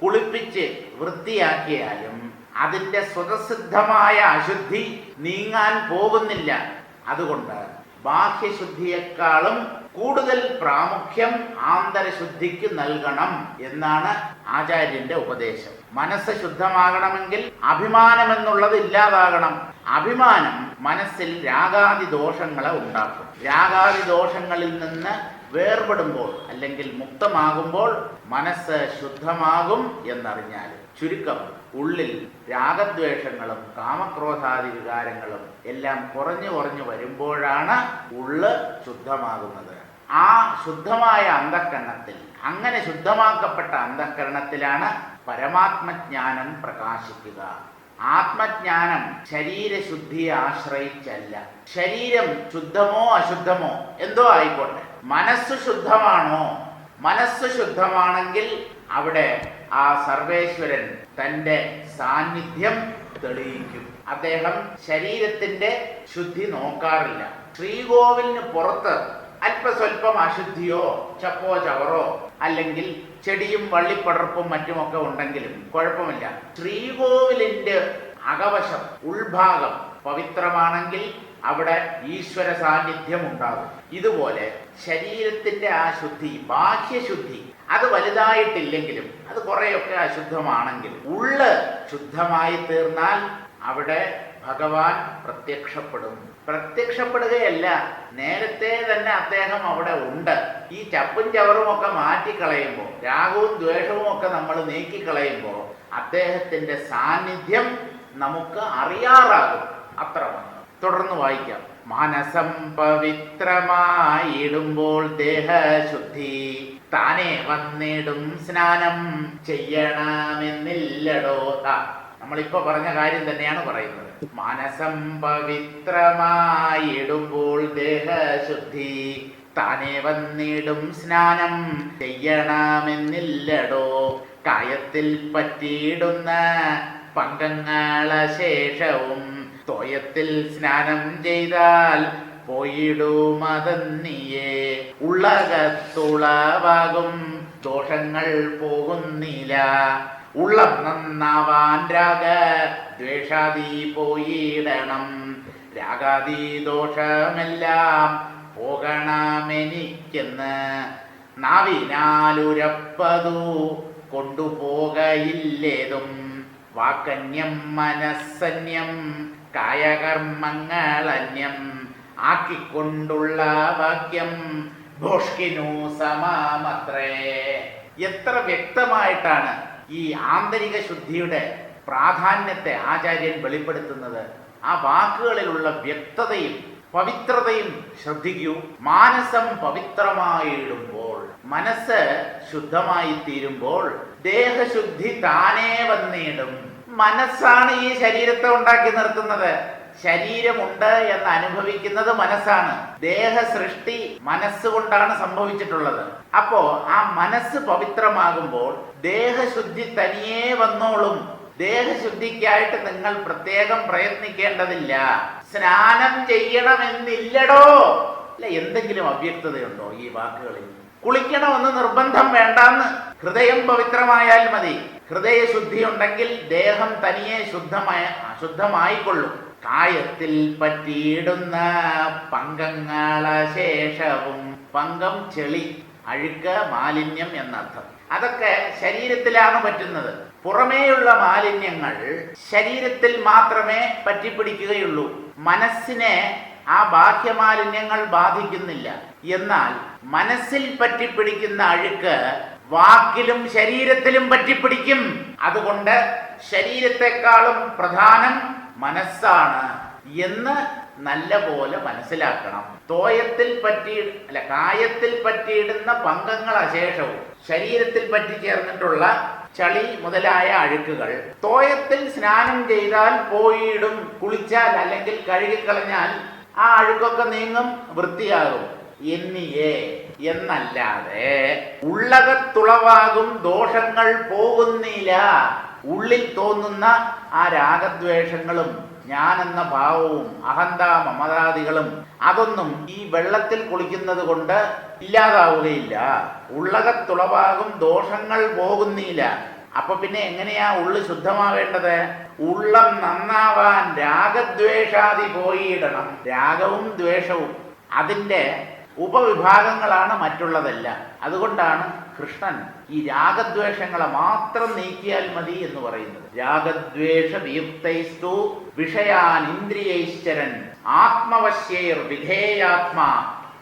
കുളിപ്പിച്ച് വൃത്തിയാക്കിയാലും അതിന്റെ സ്വതസിദ്ധമായ അശുദ്ധി നീങ്ങാൻ പോകുന്നില്ല. അതുകൊണ്ട് ബാഹ്യശുദ്ധിയെക്കാളും കൂടുതൽ പ്രാമുഖ്യം ആന്തരശുദ്ധിക്ക് നൽകണം എന്നാണ് ആചാര്യന്റെ ഉപദേശം. മനസ്സ് ശുദ്ധമാകണമെങ്കിൽ അഭിമാനം എന്നുള്ളത് ഇല്ലാതാകണം. അഭിമാനം മനസ്സിൽ രാഗാദി ദോഷങ്ങളെ ഉണ്ടാക്കും. രാഗാദി ദോഷങ്ങളിൽ നിന്ന് വേർപെടുമ്പോൾ അല്ലെങ്കിൽ മുക്തമാകുമ്പോൾ മനസ്സ് ശുദ്ധമാകും എന്നറിഞ്ഞാൽ, ചുരുക്കം ഉള്ളിൽ രാഗദ്വേഷങ്ങളും കാമക്രോധാദി വികാരങ്ങളും എല്ലാം കുറഞ്ഞു വരുമ്പോഴാണ് ഉള്ള് ശുദ്ധമാകുന്നത്. ആ ശുദ്ധമായ അന്ധഃകരണത്തിൽ, അങ്ങനെ ശുദ്ധമാക്കപ്പെട്ട അന്ധഃകരണത്തിലാണ് പരമാത്മജ്ഞാനം പ്രകാശിക്കുക. ആത്മജ്ഞാനം ശരീരശുദ്ധിയെ ആശ്രയിച്ചല്ല. ശരീരം ശുദ്ധമോ അശുദ്ധമോ എന്തോ ആയിക്കോട്ടെ, മനസ്സ് ശുദ്ധമാണോ? മനസ്സ് ശുദ്ധമാണെങ്കിൽ അവിടെ ആ സർവേശ്വരൻ തന്റെ സാന്നിധ്യം തെളിയിക്കും. അദ്ദേഹം ശരീരത്തിന്റെ ശുദ്ധി നോക്കാറില്ല. ശ്രീകോവിലിന് പുറത്ത് അല്പസ്വല്പം അശുദ്ധിയോ ചപ്പോ ചവറോ അല്ലെങ്കിൽ ചെടിയും വള്ളിപ്പടർപ്പും മറ്റുമൊക്കെ ഉണ്ടെങ്കിലും കുഴപ്പമില്ല. ശ്രീകോവിലിന്റെ അകവശം, ഉൾഭാഗം പവിത്രമാണെങ്കിൽ അവിടെ ഈശ്വര സാന്നിധ്യം ഉണ്ടാകും. ഇതുപോലെ ശരീരത്തിന്റെ ആ ശുദ്ധി, ബാഹ്യശുദ്ധി, അത് വലുതായിട്ടില്ലെങ്കിലും അത് കുറെയൊക്കെ അശുദ്ധമാണെങ്കിൽ ഉള്ള് ശുദ്ധമായി തീർന്നാൽ അവിടെ ഭഗവാൻ പ്രത്യക്ഷപ്പെടുകയല്ല, നേരത്തെ തന്നെ അദ്ദേഹം അവിടെ ഉണ്ട്. ഈ ചപ്പും ചവറും ഒക്കെ മാറ്റിക്കളയുമ്പോൾ, രാഗവും ദ്വേഷവും ഒക്കെ നമ്മൾ നീക്കിക്കളയുമ്പോൾ അദ്ദേഹത്തിന്റെ സാന്നിധ്യം നമുക്ക് അറിയാറാകും. അത്ര തുടർന്ന് വായിക്കാം. മനസം പവിത്രമായിടുമ്പോൾ ദേഹശുദ്ധി താനെ വന്നിടും സ്നാനം ചെയ്യണമെന്നില്ലടോ. നമ്മളിപ്പോ പറഞ്ഞ കാര്യം തന്നെയാണ് പറയുന്നത്. മനസം പവിത്രമായിടുമ്പോൾ ദേഹശുദ്ധി താനെ വന്നിടും സ്നാനം ചെയ്യണമെന്നില്ലടോ. കായത്തിൽ പറ്റിയിടുന്ന പങ്കങ്ങളശേഷവും തോയത്തിൽ സ്നാനം ചെയ്താൽ പോയിടുമതന്നിയേ. ഉള്ളകത്തുളവാകും ദോഷങ്ങൾ പോകുന്നില്ല. ഉള്ളം നന്നാവാൻ രാഗ ദ്വേഷാദി പോയിടണം. രാഗാദി ദോഷമെല്ലാം പോകണമെനിക്കെന്ന് നാവിനാലുരപ്പതു കൊണ്ടുപോകയില്ലേതും. വാക്കന്യം മനസ്സന്യം കായകർമ്മങ്ങളന്യം ആക്കിക്കൊണ്ടുള്ള വാക്യം ഭോഷ്കിനു സമാമത്രേ. എത്ര വ്യക്തമായിട്ടാണ് ഈ ആന്തരിക ശുദ്ധിയുടെ പ്രാധാന്യത്തെ ആചാര്യൻ വെളിപ്പെടുത്തുന്നത്. ആ വാക്കുകളിലുള്ള വ്യക്തതയും പവിത്രതയും ശ്രദ്ധിക്കൂ. മാനസം പവിത്രമായിടുമ്പോൾ, മനസ്സ് ശുദ്ധമായി തീരുമ്പോൾ ദേഹശുദ്ധി താനേ വന്നിടും. മനസ്സാണ് ഈ ശരീരത്തെ ഉണ്ടാക്കി നിർത്തുന്നത്. ശരീരമുണ്ട് എന്ന് അനുഭവിക്കുന്നത് മനസ്സാണ്. ദേഹ സൃഷ്ടി മനസ്സുകൊണ്ടാണ് സംഭവിച്ചിട്ടുള്ളത്. അപ്പോ ആ മനസ്സ് പവിത്രമാകുമ്പോൾ ദേഹശുദ്ധി തനിയേ വന്നോളും. ദേഹശുദ്ധിക്കായിട്ട് നിങ്ങൾ പ്രത്യേകം പ്രയത്നിക്കേണ്ടതില്ല. സ്നാനം ചെയ്യണമെന്നില്ലടോ. അല്ല, എന്തെങ്കിലും അവ്യക്തതയുണ്ടോ ഈ വാക്കുകളിൽ? കുളിക്കണമെന്ന് നിർബന്ധം വേണ്ടാന്ന്. ഹൃദയം പവിത്രമായാൽ മതി. ഹൃദയശുദ്ധി ഉണ്ടെങ്കിൽ ദേഹം തനിയെ ശുദ്ധമായിക്കൊള്ളും. കായത്തിൽ പറ്റിയിടുന്ന പങ്കങ്ങളശേഷവും, പങ്കം ചെളി, അഴുക്ക്, മാലിന്യം എന്നർത്ഥം. അതൊക്കെ ശരീരത്തിലാണ് പറ്റുന്നത്. പുറമേയുള്ള മാലിന്യങ്ങൾ ശരീരത്തിൽ മാത്രമേ പറ്റിപ്പിടിക്കുകയുള്ളൂ. മനസ്സിനെ ആ ബാഹ്യമാലിന്യങ്ങൾ ബാധിക്കുന്നില്ല. എന്നാൽ മനസ്സിൽ പറ്റിപ്പിടിക്കുന്ന അഴുക്ക് വാക്കിലും ശരീരത്തിലും പറ്റിപ്പിടിക്കും. അതുകൊണ്ട് ശരീരത്തെക്കാളും പ്രധാനം മനസ്സാണ് എന്ന് നല്ല പോലെ മനസ്സിലാക്കണം. കായത്തിൽ പറ്റിയിടുന്ന പങ്കങ്ങൾ അശേഷവും, ശരീരത്തിൽ പറ്റിച്ചേർന്നിട്ടുള്ള ചളി മുതലായ അഴുക്കുകൾ തോയത്തിൽ സ്നാനം ചെയ്താൽ പോയിടും. കുളിച്ചാൽ അല്ലെങ്കിൽ കഴുകിക്കളഞ്ഞാൽ ആ അഴുക്കൊക്കെ നീങ്ങും, വൃത്തിയാകും. എന്നിയേ എന്നല്ലാതെ ഉള്ളകത്തുളവാകും ദോഷങ്ങൾ പോകുന്നില്ല. ഉള്ളിൽ തോന്നുന്ന ആ രാഗദ്വേഷങ്ങളും ഞാനെന്ന ഭാവവും അഹന്ത മമതാദികളും അതൊന്നും ഈ വെള്ളത്തിൽ കുളിക്കുന്നത് കൊണ്ട് ഇല്ലാതാവുകയില്ല. ഉള്ളകത്തുളവാകും ദോഷങ്ങൾ പോകുന്നില്ല. അപ്പൊ പിന്നെ എങ്ങനെയാ ഉള്ളു ശുദ്ധമാവേണ്ടത്? ഉള്ളം നന്നാവാൻ രാഗദ്വേഷാദി പോയിടണം. രാഗവും ദ്വേഷവും അതിൻ്റെ ഉപവിഭാഗങ്ങളാണ് മറ്റുള്ളതെല്ലാം. അതുകൊണ്ടാണ് കൃഷ്ണൻ ഈ രാഗദ്വേഷങ്ങളെ മാത്രം നീക്കിയാൽ മതി എന്ന് പറയുന്നത്. രാഗദ്വേഷ വിയുക്തൈസ്തു വിഷയാൻ ഇന്ദ്രിയൈശ്ചരൻ ആത്മവശ്യൈർ വിധേയാത്മാ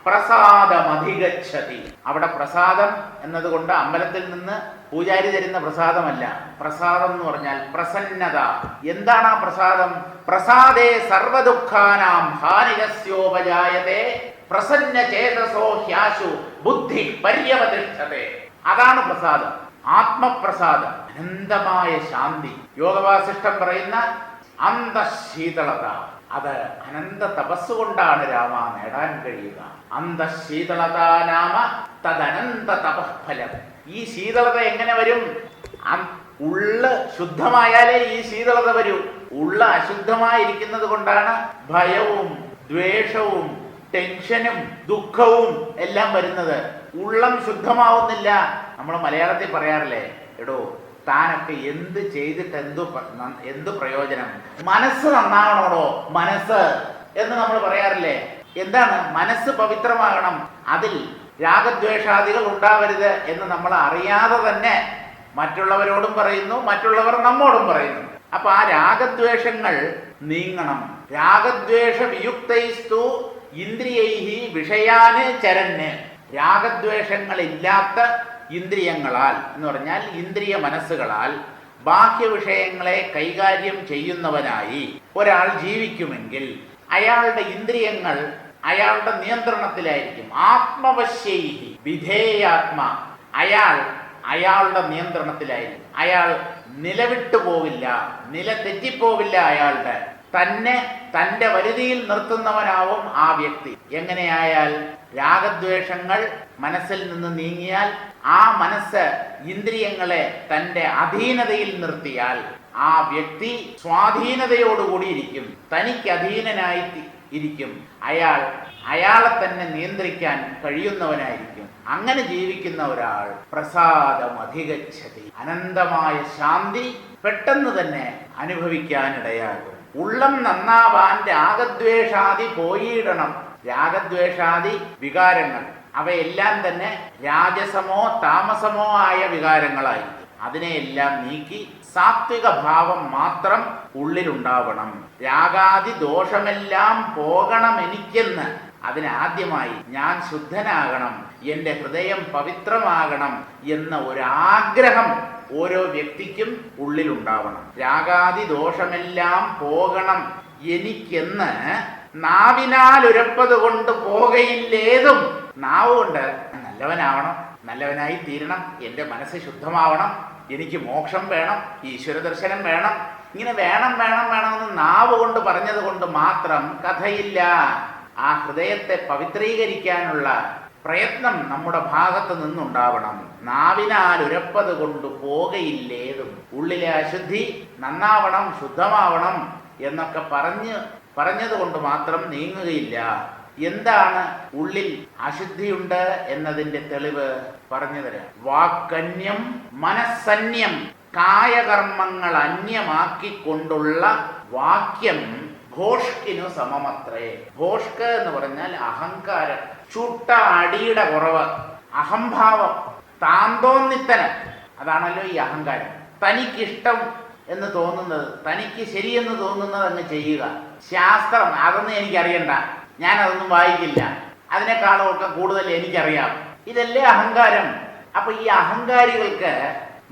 പ്രസാദമധിഗച്ഛതി. അവിടെ പ്രസാദം എന്നതുകൊണ്ട് അമ്പലത്തിൽ നിന്ന് പൂജാരി തരുന്ന പ്രസാദമല്ല. പ്രസാദം എന്ന് പറഞ്ഞാൽ പ്രസന്നത. എന്താണ് ആ പ്രസാദം? പ്രസാദേ സർവദുഃഖാനാം ഹാനിരസ്യോപജായതേ പ്രസന്ന ചേതസോ ഹ്യാശു ബുദ്ധി പര്യവതിഷ്ഠതേ. അതാണ് പ്രസാദം, ആത്മപ്രസാദം, അനന്തമായ ശാന്തി. യോഗവാസിഷ്ഠം പറയുന്ന അന്തശീതളത, അത് അനന്ത തപസ്സുകൊണ്ടാണ് രാമ നേടാൻ കഴിയുക. അന്തശീതളത നാമ തദനന്ത തപഫലം. ഈ ശീതളത എങ്ങനെ വരും? ഉള്ള് ശുദ്ധമായാലേ ഈ ശീതളത വരൂ. ഉള്ള അശുദ്ധമായിരിക്കുന്നത് കൊണ്ടാണ് ഭയവും ദ്വേഷവും ടെൻഷനും ദുഃഖവും എല്ലാം വരുന്നത്. ഉള്ളം ശുദ്ധമാവുന്നില്ല. നമ്മൾ മലയാളത്തിൽ പറയാറില്ലേ, എടോ താനൊക്കെ എന്ത് ചെയ്തിട്ട് എന്ത് പ്രയോജനം? മനസ്സ് നന്നാവണോടോ മനസ്സ് എന്ന് നമ്മൾ പറയാറില്ലേ. എന്താണ്? മനസ്സ് പവിത്രമാകണം. അതിൽ രാഗദ്വേഷാദികൾ ഉണ്ടാവരുത് എന്ന് നമ്മൾ അറിയാതെ തന്നെ മറ്റുള്ളവരോടും പറയുന്നു, മറ്റുള്ളവർ നമ്മോടും പറയുന്നു. അപ്പൊ ആ രാഗദ്വേഷങ്ങൾ നീങ്ങണം. രാഗദ്വേഷ വിയുക്തൈസ്തു ഇന്ദ്രിയൈഹി വിഷയാന് ചരന്. രാഗദ്വേഷങ്ങളില്ലാത്ത ഇന്ദ്രിയങ്ങളാൽ എന്ന് പറഞ്ഞാൽ ഇന്ദ്രിയ മനസ്സുകളാൽ ബാഹ്യ വിഷയങ്ങളെ കൈകാര്യം ചെയ്യുന്നവനായി ഒരാൾ ജീവിക്കുമെങ്കിൽ അയാളുടെ ഇന്ദ്രിയങ്ങൾ അയാളുടെ നിയന്ത്രണത്തിലായിരിക്കും. ആത്മവശ്യൈഹി വിധേയാത്മ, അയാളുടെ നിയന്ത്രണത്തിലായിരിക്കും. അയാൾ നിലവിട്ടു പോവില്ല, നില തെറ്റിപ്പോവില്ല. അയാളുടെ തന്നെ തൻ്റെ വരുതിയിൽ നിർത്തുന്നവനാവും ആ വ്യക്തി. എങ്ങനെയായാൽ രാഗദ്വേഷങ്ങൾ മനസ്സിൽ നിന്ന് നീങ്ങിയാൽ, ആ മനസ്സ് ഇന്ദ്രിയങ്ങളെ തൻ്റെ അധീനതയിൽ നിർത്തിയാൽ ആ വ്യക്തി സ്വാധീനതയോടുകൂടി ഇരിക്കും, തനിക്ക് അധീനനായി ഇരിക്കും. അയാളെ തന്നെ നിയന്ത്രിക്കാൻ കഴിയുന്നവനായിരിക്കും. അങ്ങനെ ജീവിക്കുന്ന ഒരാൾ പ്രസാദം അധികച്ഛതി, അനന്തമായ ശാന്തി പെട്ടെന്ന് തന്നെ അനുഭവിക്കാനിടയാകും. ഉള്ളം നന്നാവാൻ രാഗദ്വേഷാദി പോയിടണം. രാഗദ്വേഷാദി വികാരങ്ങൾ അവയെല്ലാം തന്നെ രാജസമോ താമസമോ ആയ വികാരങ്ങളായിരിക്കും. അതിനെയെല്ലാം നീക്കി സാത്വിക ഭാവം മാത്രം ഉള്ളിലുണ്ടാവണം. രാഗാദി ദോഷമെല്ലാം പോകണം എനിക്കെന്ന്, അതിനാദ്യമായി ഞാൻ ശുദ്ധനാകണം, എൻ്റെ ഹൃദയം പവിത്രമാകണം എന്ന ഒരാഗ്രഹം ഓരോ വ്യക്തിക്കും ഉള്ളിലുണ്ടാവണം. രാഗാദി ദോഷമെല്ലാം പോകണം എനിക്കെന്ന് നാവിനാൽ ഉരപ്പത് കൊണ്ട് പോകയില്ലേതും. നാവ് കൊണ്ട് നല്ലവനാവണം, നല്ലവനായി തീരണം, എൻ്റെ മനസ്സ് ശുദ്ധമാവണം, എനിക്ക് മോക്ഷം വേണം, ഈശ്വര ദർശനം വേണം, ഇങ്ങനെ വേണം വേണം വേണമെന്ന് നാവ് കൊണ്ട് പറഞ്ഞത് കൊണ്ട് മാത്രം കഥയില്ല. ആ ഹൃദയത്തെ പവിത്രീകരിക്കാനുള്ള പ്രയത്നം നമ്മുടെ ഭാഗത്ത് നിന്നുണ്ടാവണം. നാവിനാൽ ഉരപ്പത് കൊണ്ട് പോകയില്ലേതും. ഉള്ളിലെ അശുദ്ധി നന്നാവണം, ശുദ്ധമാവണം എന്നൊക്കെ പറഞ്ഞത് കൊണ്ട് മാത്രം നീങ്ങുകയില്ല. എന്താണ് ഉള്ളിൽ അശുദ്ധിയുണ്ട് എന്നതിൻ്റെ തെളിവ് പറഞ്ഞു തരാം. വാക്കന്യം മനസ്സന്യം, കായകർമ്മങ്ങൾ അന്യമാക്കിക്കൊണ്ടുള്ള വാക്യം ഭോഷ്കിനു സമമത്രേ. ഭോഷ്ക് എന്ന് പറഞ്ഞാൽ അഹങ്കാരം, ചുട്ട അടിയുടെ കുറവ്, അഹംഭാവം, താന്തോന്നിത്തനം. അതാണല്ലോ ഈ അഹങ്കാരം. തനിക്കിഷ്ടം എന്ന് തോന്നുന്നത്, തനിക്ക് ശരിയെന്ന് തോന്നുന്നത് അങ്ങ് ചെയ്യുക. ശാസ്ത്രം അതൊന്നും എനിക്കറിയണ്ട, ഞാനതൊന്നും വായിക്കില്ല, അതിനേക്കാളൊക്കെ കൂടുതൽ എനിക്കറിയാം, ഇതല്ലേ അഹങ്കാരം. അപ്പൊ ഈ അഹങ്കാരികൾക്ക്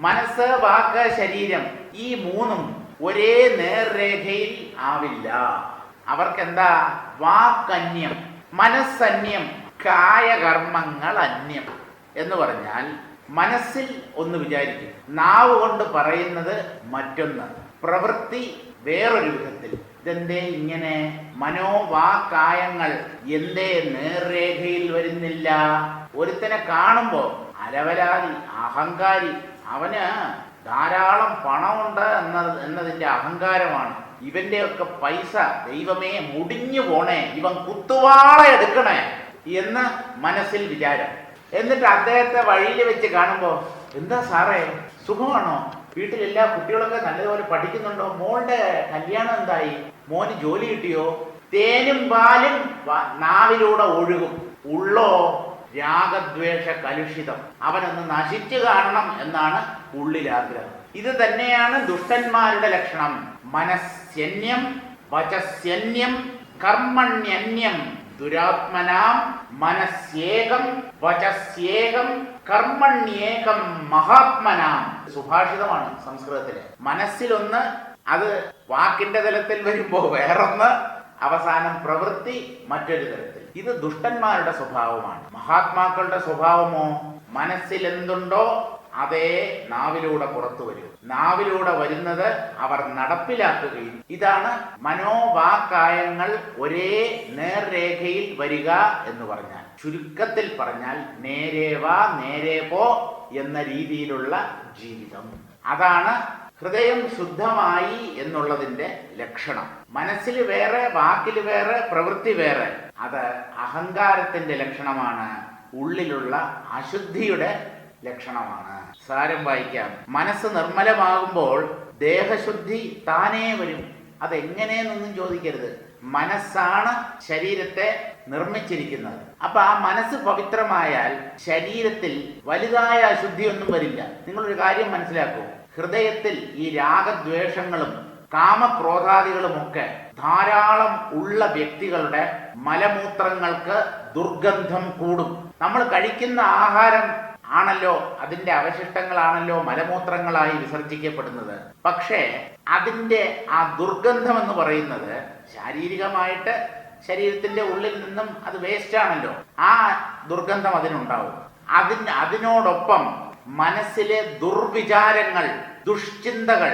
മനസ്സ്, വാക്ക്, ശരീരം ഈ മൂന്നും ഒരേ നേർരേഖയിൽ ആവില്ല. അവർക്കെന്താ? വാക്കന്യം, മനസ്സന്യം, കായകർമ്മങ്ങൾ അന്യം എന്ന് പറഞ്ഞാൽ മനസ്സിൽ ഒന്ന് വിചാരിക്കും, നാവ് കൊണ്ട് പറയുന്നത് മറ്റൊന്ന്, പ്രവൃത്തി വേറൊരു വിധത്തിൽ. ഇതെന്തേ ഇങ്ങനെ? മനോവാക്കായങ്ങൾ എന്തേ നേർരേഖയിൽ വരുന്നില്ല? ഒരുത്തനെ കാണുമ്പോ അലവലാതി, അഹങ്കാരി, അവന് ധാരാളം പണമുണ്ട് എന്നതിൻ്റെ അഹങ്കാരമാണ്. ഇവന്റെയൊക്കെ പൈസ ദൈവമേ മുടിഞ്ഞു പോണേ, ഇവൻ കുത്തുവാള എടുക്കണേ എന്ന് മനസ്സിൽ വിചാരം. എന്നിട്ട് അദ്ദേഹത്തെ വഴിയിൽ വെച്ച് കാണുമ്പോൾ, എന്താ സാറേ സുഖമാണോ? വീട്ടിലെല്ലാ കുട്ടികളൊക്കെ നല്ലതുപോലെ പഠിക്കുന്നുണ്ടോ? മോളുടെ കല്യാണം എന്തായി? മോന് ജോലി കിട്ടിയോ? തേനും പാലും നാവിലൂടെ ഒഴുകും. ഉള്ളോ രാഗദ്വേഷ കലുഷിതം. അവനൊന്ന് നശിച്ചു കാണണം എന്നാണ് ഉള്ളിലാഗ്രഹം. ഇത് തന്നെയാണ് ദുഷ്ടന്മാരുടെ ലക്ഷണം. മനസ്യന്യം വചസ്യന്യം കർമ്മണ്യന്യം ദുരാത്മനാം മനസ്യേകം വചസ്യേകം കർമ്മണ്യേകം മഹാത്മനാം. സുഭാഷിതമാണ് സംസ്കൃതത്തിലെ. മനസ്സിലൊന്ന്, അത് വാക്കിന്റെ തലത്തിൽ വരുമ്പോ വേറൊന്ന്, അവസാനം പ്രവൃത്തി മറ്റൊരു തരത്തിൽ. ഇത് ദുഷ്ടന്മാരുടെ സ്വഭാവമാണ്. മഹാത്മാക്കളുടെ സ്വഭാവമോ? മനസ്സിൽ എന്തുണ്ടോ അതേ നാവിലൂടെ പുറത്തു വരും. നാവിലൂടെ വരുന്നത് അവർ നടപ്പിലാക്കുകയും. ഇതാണ് മനോവാക്കായങ്ങൾ ഒരേ നേർരേഖയിൽ വരിക എന്ന് പറഞ്ഞാൽ. ചുരുക്കത്തിൽ പറഞ്ഞാൽ നേരെ വാ നേരെ പോ എന്ന രീതിയിലുള്ള ജീവിതം. അതാണ് ഹൃദയം ശുദ്ധമായി എന്നുള്ളതിന്റെ ലക്ഷണം. മനസ്സിൽ വേറെ, വാക്കിൽ വേറെ, പ്രവൃത്തി വേറെ. അത് അഹങ്കാരത്തിന്റെ ലക്ഷണമാണ്, ഉള്ളിലുള്ള അശുദ്ധിയുടെ ലക്ഷണമാണ്. സാരം വായിക്കാം. മനസ്സ് നിർമ്മലമാകുമ്പോൾ ദേഹശുദ്ധി താനേ വരും. അതെങ്ങനെയെന്നൊന്നും ചോദിക്കരുത്. മനസ്സാണ് ശരീരത്തെ നിർമ്മിച്ചിരിക്കുന്നത്. അപ്പൊ ആ മനസ്സ് പവിത്രമായാൽ ശരീരത്തിൽ വലുതായ അശുദ്ധിയൊന്നും വരില്ല. നിങ്ങളൊരു കാര്യം മനസ്സിലാക്കൂ. ഹൃദയത്തിൽ ഈ രാഗദ്വേഷങ്ങളും കാമക്രോധാദികളുമൊക്കെ ധാരാളം ഉള്ള വ്യക്തികളുടെ മലമൂത്രങ്ങൾക്ക് ദുർഗന്ധം കൂടും. നമ്മൾ കഴിക്കുന്ന ആഹാരം ആണല്ലോ, അതിന്റെ അവശിഷ്ടങ്ങളാണല്ലോ മലമൂത്രങ്ങളായി വിസർജിക്കപ്പെടുന്നത്. പക്ഷേ അതിന്റെ ആ ദുർഗന്ധം എന്ന് പറയുന്നത് ശാരീരികമായിട്ട് ശരീരത്തിന്റെ ഉള്ളിൽ നിന്നും അത് വേസ്റ്റാണല്ലോ, ആ ദുർഗന്ധം അതിനുണ്ടാവും. അതിനോടൊപ്പം മനസ്സിലെ ദുർവിചാരങ്ങൾ, ദുഷ്ചിന്തകൾ,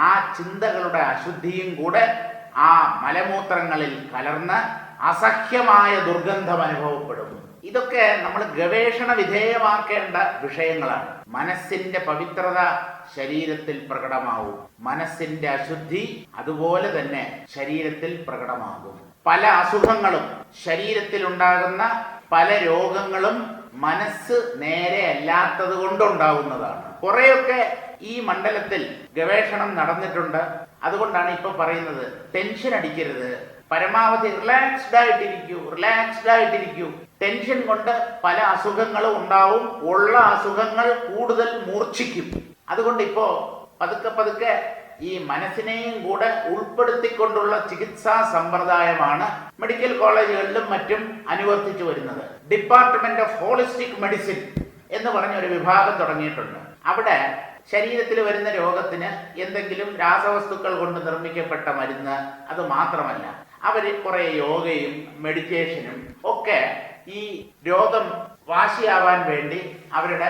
ആ ചിന്തകളുടെ അശുദ്ധിയും കൂടെ ആ മലമൂത്രങ്ങളിൽ കലർന്ന് അസഹ്യമായ ദുർഗന്ധം അനുഭവപ്പെടും. ഇതൊക്കെ നമ്മൾ ഗവേഷണ വിധേയമാക്കേണ്ട വിഷയങ്ങളാണ്. മനസ്സിന്റെ പവിത്രത ശരീരത്തിൽ പ്രകടമാവും, മനസ്സിന്റെ അശുദ്ധി അതുപോലെ തന്നെ ശരീരത്തിൽ പ്രകടമാകും. പല അസുഖങ്ങളും ശരീരത്തിൽ ഉണ്ടാകുന്ന പല രോഗങ്ങളും മനസ്സ് നേരെ അല്ലാത്തത് കൊണ്ടുണ്ടാകുന്നതാണ്. കുറെയൊക്കെ ഈ മണ്ഡലത്തിൽ ഗവേഷണം നടന്നിട്ടുണ്ട്. അതുകൊണ്ടാണ് ഇപ്പൊ പറയുന്നത്, ടെൻഷൻ അടിക്കരുത്, പരമാവധി റിലാക്സ്ഡ് ആയിട്ടിരിക്കൂ. ടെൻഷൻ കൊണ്ട് പല അസുഖങ്ങളും ഉണ്ടാവും, ഉള്ള അസുഖങ്ങൾ കൂടുതൽ മൂർച്ഛിക്കും. അതുകൊണ്ട് ഇപ്പോ പതുക്കെ ഈ മനസ്സിനെയും കൂടെ ഉൾപ്പെടുത്തിക്കൊണ്ടുള്ള ചികിത്സാ സമ്പ്രദായമാണ് മെഡിക്കൽ കോളേജുകളിലും മറ്റും അനുവർത്തിച്ചു വരുന്നത്. ഡിപ്പാർട്ട്മെന്റ് ഓഫ് ഹോളിസ്റ്റിക് മെഡിസിൻ എന്ന് പറഞ്ഞ ഒരു വിഭാഗം തുടങ്ങിയിട്ടുണ്ട്. അവിടെ ശരീരത്തിൽ വരുന്ന രോഗത്തിന് എന്തെങ്കിലും രാസവസ്തുക്കൾ കൊണ്ട് നിർമ്മിക്കപ്പെട്ട മരുന്ന് അത് മാത്രമല്ല, അവർ കുറെ യോഗയും മെഡിറ്റേഷനും ഒക്കെ ഈ രോഗം വാശിയാവാൻ വേണ്ടി അവരുടെ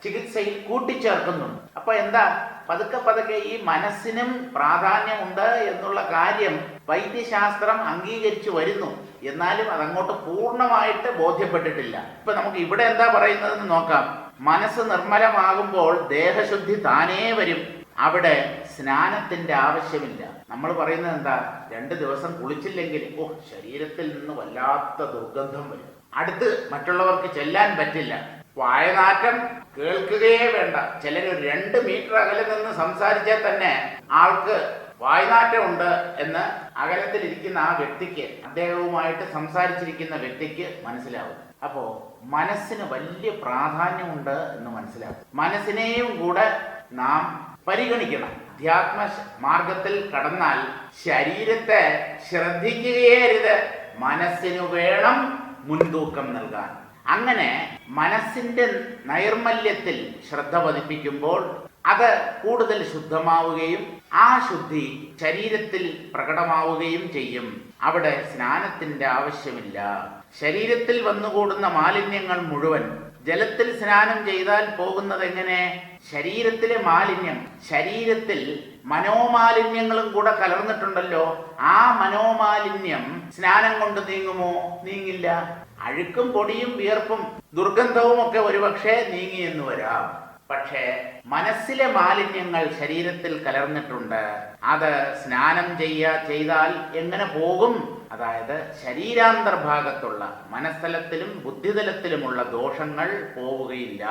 ചികിത്സയിൽ കൂട്ടിച്ചേർക്കുന്നുണ്ട്. അപ്പൊ എന്താ, പതുക്കെ ഈ മനസ്സിനും പ്രാധാന്യമുണ്ട് എന്നുള്ള കാര്യം വൈദ്യശാസ്ത്രം അംഗീകരിച്ചു വരുന്നു. എന്നാലും അതങ്ങോട്ട് പൂർണ്ണമായിട്ട് ബോധ്യപ്പെട്ടിട്ടില്ല. ഇപ്പൊ നമുക്ക് ഇവിടെ എന്താ പറയുന്നതെന്ന് നോക്കാം. മനസ്സ് നിർമ്മലമാകുമ്പോൾ ദേഹശുദ്ധി താനേ വരും. അവിടെ സ്നാനത്തിന്റെ ആവശ്യമില്ല. നമ്മൾ പറയുന്നത് എന്താ, 2 ദിവസം കുളിച്ചില്ലെങ്കിൽ ശരീരത്തിൽ നിന്ന് വല്ലാത്ത ദുർഗന്ധം വരും, അടുത്ത് മറ്റുള്ളവർക്ക് ചെല്ലാൻ പറ്റില്ല, വായനാറ്റം കേൾക്കുകയേ വേണ്ട. ചിലർ 2 മീറ്റർ അകലെ നിന്ന് സംസാരിച്ചാൽ തന്നെ ആൾക്ക് വായനാറ്റമുണ്ട് എന്ന് അകലത്തിലിരിക്കുന്ന ആ വ്യക്തിക്ക്, അദ്ദേഹവുമായിട്ട് സംസാരിച്ചിരിക്കുന്ന വ്യക്തിക്ക് മനസ്സിലാവും. അപ്പോ മനസ്സിന് വലിയ പ്രാധാന്യമുണ്ട് എന്ന് മനസ്സിലാവും. മനസ്സിനെയും കൂടെ നാം പരിഗണിക്കണം. അധ്യാത്മ മാർഗത്തിൽ കടന്നാൽ ശരീരത്തെ ശ്രദ്ധിക്കുകയേ അരുത്, മനസ്സിനു വേണം മുൻതൂക്കം നൽകാൻ. അങ്ങനെ മനസ്സിന്റെ നൈർമല്യത്തിൽ ശ്രദ്ധ പതിപ്പിക്കുമ്പോൾ അത് കൂടുതൽ ശുദ്ധമാവുകയും ആ ശുദ്ധി ശരീരത്തിൽ പ്രകടമാവുകയും ചെയ്യും. അവിടെ സ്നാനത്തിന്റെ ആവശ്യമില്ല. ശരീരത്തിൽ വന്നുകൂടുന്ന മാലിന്യങ്ങൾ മുഴുവൻ ജലത്തിൽ സ്നാനം ചെയ്താൽ പോകുന്നത് എങ്ങനെ? ശരീരത്തിലെ മാലിന്യം, ശരീരത്തിൽ മനോമാലിന്യങ്ങളും കൂടെ കലർന്നിട്ടുണ്ടല്ലോ, ആ മനോമാലിന്യം സ്നാനം കൊണ്ട് നീങ്ങുമോ? നീങ്ങില്ല. അഴുക്കും പൊടിയും വിയർപ്പും ദുർഗന്ധവും ഒക്കെ ഒരുപക്ഷെ നീങ്ങിയെന്ന് വരാം. പക്ഷേ മനസ്സിലെ മാലിന്യങ്ങൾ ശരീരത്തിൽ കലർന്നിട്ടുണ്ട്. അത് സ്നാനം ചെയ്താൽ എങ്ങനെ പോകും? അതായത് ശരീരാന്തർഭാഗത്തുള്ള മനസ്ഥലത്തിലും ബുദ്ധിതലത്തിലുമുള്ള ദോഷങ്ങൾ പോവുകയില്ല.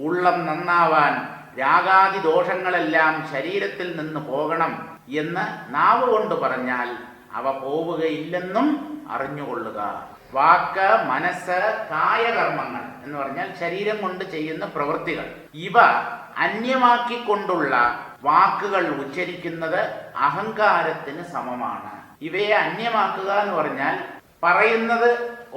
ഉള്ളം നന്നാവാൻ രാഗാദി ദോഷങ്ങളെല്ലാം ശരീരത്തിൽ നിന്ന് പോകണം എന്ന് നാവ് കൊണ്ട് പറഞ്ഞാൽ അവ പോവുകയില്ലെന്നും അറിഞ്ഞുകൊള്ളുക. വാക്ക്, മനസ്സ്, കായകർമ്മങ്ങൾ എന്ന് പറഞ്ഞാൽ ശരീരം കൊണ്ട് ചെയ്യുന്ന പ്രവൃത്തികൾ, ഇവ അന്യമാക്കിക്കൊണ്ടുള്ള വാക്കുകൾ ഉച്ചരിക്കുന്നത് അഹങ്കാരത്തിന് സമമാണ്. ഇവയെ അന്യമാക്കുക എന്ന് പറഞ്ഞാൽ പറയുന്നത്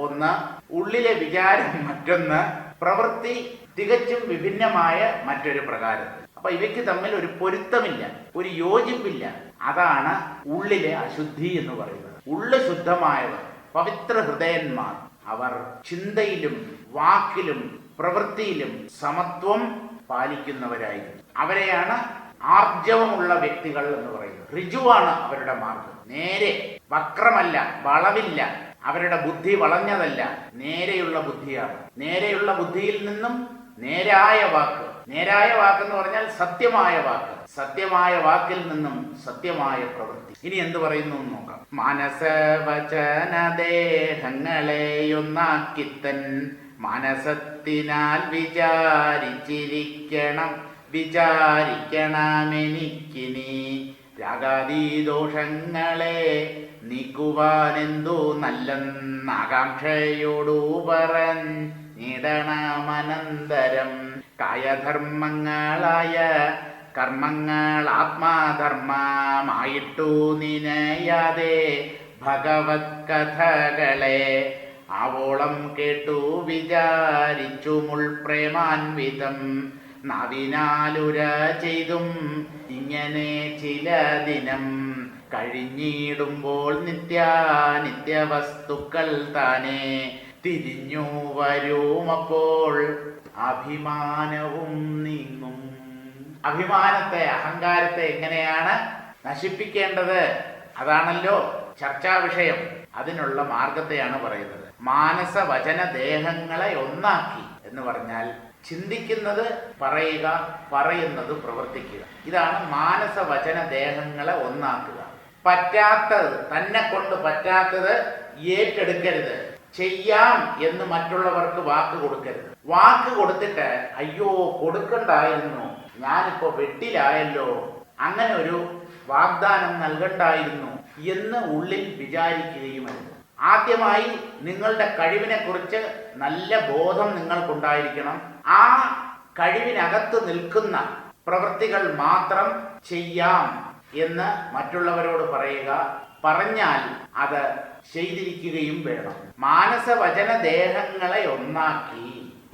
ഒന്ന്, ഉള്ളിലെ വിചാരം മറ്റൊന്ന്, പ്രവൃത്തി തികച്ചും വിഭിന്നമായ മറ്റൊരു പ്രകാരത്തിൽ. അപ്പൊ ഇവയ്ക്ക് തമ്മിൽ ഒരു പൊരുത്തമില്ല, ഒരു യോജിപ്പില്ല. അതാണ് ഉള്ളിലെ അശുദ്ധി എന്ന് പറയുന്നത്. ഉള്ളു ശുദ്ധമായവർ, പവിത്ര ഹൃദയന്മാർ, അവർ ചിന്തയിലും വാക്കിലും പ്രവൃത്തിയിലും സമത്വം പാലിക്കുന്നവരായിരുന്നു. അവരെയാണ് ആർജവമുള്ള വ്യക്തികൾ എന്ന് പറയുന്നത്. ഋജുവാണ് അവരുടെ മാർഗം, നേരെ, വക്രമല്ല, വളവില്ല. അവരുടെ ബുദ്ധി വളഞ്ഞതല്ല, നേരെയുള്ള ബുദ്ധിയാണ്. നേരെയുള്ള ബുദ്ധിയിൽ നിന്നും നേരായ വാക്ക്, നേരായ വാക്കെന്ന് പറഞ്ഞാൽ സത്യമായ വാക്ക്, സത്യമായ വാക്കിൽ നിന്നും സത്യമായ പ്രവൃത്തി. ഇനി എന്ത് പറയുന്നു എന്ന് നോക്കാം. മനസ്സ വചന ദേഹങ്ങളെയൊന്നാക്കിത്തൻ മനസത്തിനാൽ വിചാരിക്കണമെനിക്കിനി രാഗാദീ ദോഷങ്ങളെ നീക്കുവാനെന്തു നല്ലെന്നാകാംക്ഷയോടു പറഞ്ഞിടണമനന്തരം. കായധർമ്മങ്ങളായ കർമ്മങ്ങൾ ആത്മാധർമ്മമായിട്ടു നിനയാതെ ഭഗവത് കഥകളെ ആവോളം കേട്ടു വിചാരിച്ചു മുൾപ്രേമാൻവിതം നാവിനാലുര ചെയ്തും ഇങ്ങനെ ചില ദിനം കഴിഞ്ഞിടുമ്പോൾ നിത്യാനിത്യ വസ്തുക്കൾ താനേ തിരിഞ്ഞു വരുമപ്പോൾ അഭിമാനവും നീങ്ങും. അഭിമാനത്തെ, അഹങ്കാരത്തെ എങ്ങനെയാണ് നശിപ്പിക്കേണ്ടത്? അതാണല്ലോ ചർച്ചാ വിഷയം. അതിനുള്ള മാർഗത്തെയാണ് പറയുന്നത്. മാനസ വചന ദേഹങ്ങളെ ഒന്നാക്കി എന്ന് പറഞ്ഞാൽ ചിന്തിക്കുന്നത് പറയുക, പറയുന്നത് പ്രവർത്തിക്കുക. ഇതാണ് മാനസ വചന ദേഹങ്ങളെ ഒന്നാക്കുക. പറ്റാത്തത്, തന്നെ കൊണ്ട് പറ്റാത്തത് ഏറ്റെടുക്കരുത്. ചെയ്യാം എന്ന് മറ്റുള്ളവർക്ക് വാക്ക് കൊടുക്കരുത്. വാക്ക് കൊടുത്തിട്ട് അയ്യോ കൊടുക്കണ്ടായിരുന്നു, ഞാനിപ്പോ വെട്ടിലായല്ലോ, അങ്ങനെ ഒരു വാഗ്ദാനം നൽകണ്ടായിരുന്നു എന്ന് ഉള്ളിൽ വിചാരിക്കുകയുമല്ല. ആദ്യമായി നിങ്ങളുടെ കഴിവിനെ കുറിച്ച് നല്ല ബോധം നിങ്ങൾക്കുണ്ടായിരിക്കണം. ആ കഴിവിനകത്ത് നിൽക്കുന്ന പ്രവൃത്തികൾ മാത്രം ചെയ്യാം എന്ന് മറ്റുള്ളവരോട് പറയുക. പറഞ്ഞാൽ അത് ചെയ്തിരിക്കുകയും വേണം. മാനസവചന ദേഹങ്ങളെ ഒന്നാക്കി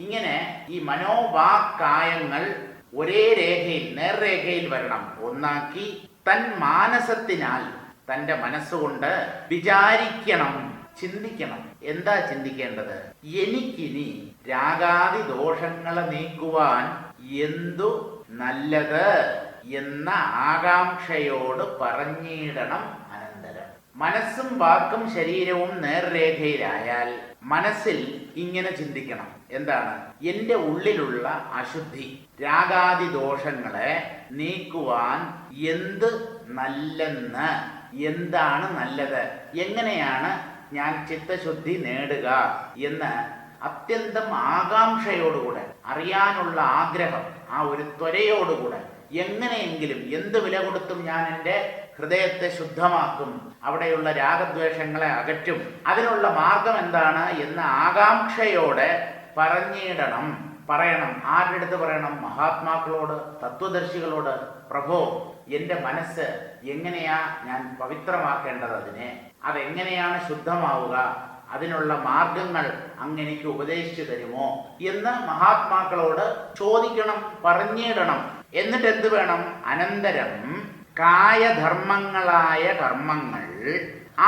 ഇങ്ങനെ ഈ മനോവാക്കായങ്ങൾ ഒരേ രേഖയിൽ, നേർരേഖയിൽ വരണം. ഒന്നാക്കി തൻ മാനസത്തിനാൽ, തൻ്റെ മനസ്സുകൊണ്ട് വിചാരിക്കണം, ചിന്തിക്കണം. എന്താ ചിന്തിക്കേണ്ടത്? എനിക്കിനി രാഗാദി ദോഷങ്ങളെ നീക്കുവാൻ എന്തു നല്ലത് എന്ന ആകാംക്ഷയോട് പറഞ്ഞിടണം അനന്തരം. മനസ്സും വാക്കും ശരീരവും നേർരേഖയിലായാൽ മനസ്സിൽ ഇങ്ങനെ ചിന്തിക്കണം. എന്താണ്? എൻ്റെ ഉള്ളിലുള്ള അശുദ്ധി, രാഗാദി ദോഷങ്ങളെ നീക്കുവാൻ എന്ത് നല്ലെന്ന്, എന്താണ് നല്ലത്, എങ്ങനെയാണ് ഞാൻ ചിത്തശുദ്ധി നേടുക എന്ന് അത്യന്തം ആകാംക്ഷയോടുകൂടെ, അറിയാനുള്ള ആഗ്രഹം, ആ ഒരു ത്വരയോടുകൂടെ, എങ്ങനെയെങ്കിലും എന്ത് വില കൊടുത്തും ഞാൻ എൻ്റെ ഹൃദയത്തെ ശുദ്ധമാക്കും, അവിടെയുള്ള രാഗദ്വേഷങ്ങളെ അകറ്റും, അതിനുള്ള മാർഗം എന്താണ് എന്ന് ആകാംക്ഷയോടെ പറഞ്ഞിടണം, പറയണം. ആരുടെ അടുത്ത് പറയണം? മഹാത്മാക്കളോട്, തത്വദർശികളോട്. പ്രഭോ, എൻ്റെ മനസ്സ് എങ്ങനെയാ ഞാൻ പവിത്രമാക്കേണ്ടത്, അതെങ്ങനെയാണ് ശുദ്ധമാവുക, അതിനുള്ള മാർഗങ്ങൾ അങ്ങെനിക്ക് ഉപദേശിച്ചു തരുമോ എന്ന് മഹാത്മാക്കളോട് ചോദിക്കണം, പറഞ്ഞിടണം. എന്നിട്ട് എന്ത് വേണം? അനന്തരം കായധർമ്മങ്ങളായ കർമ്മങ്ങൾ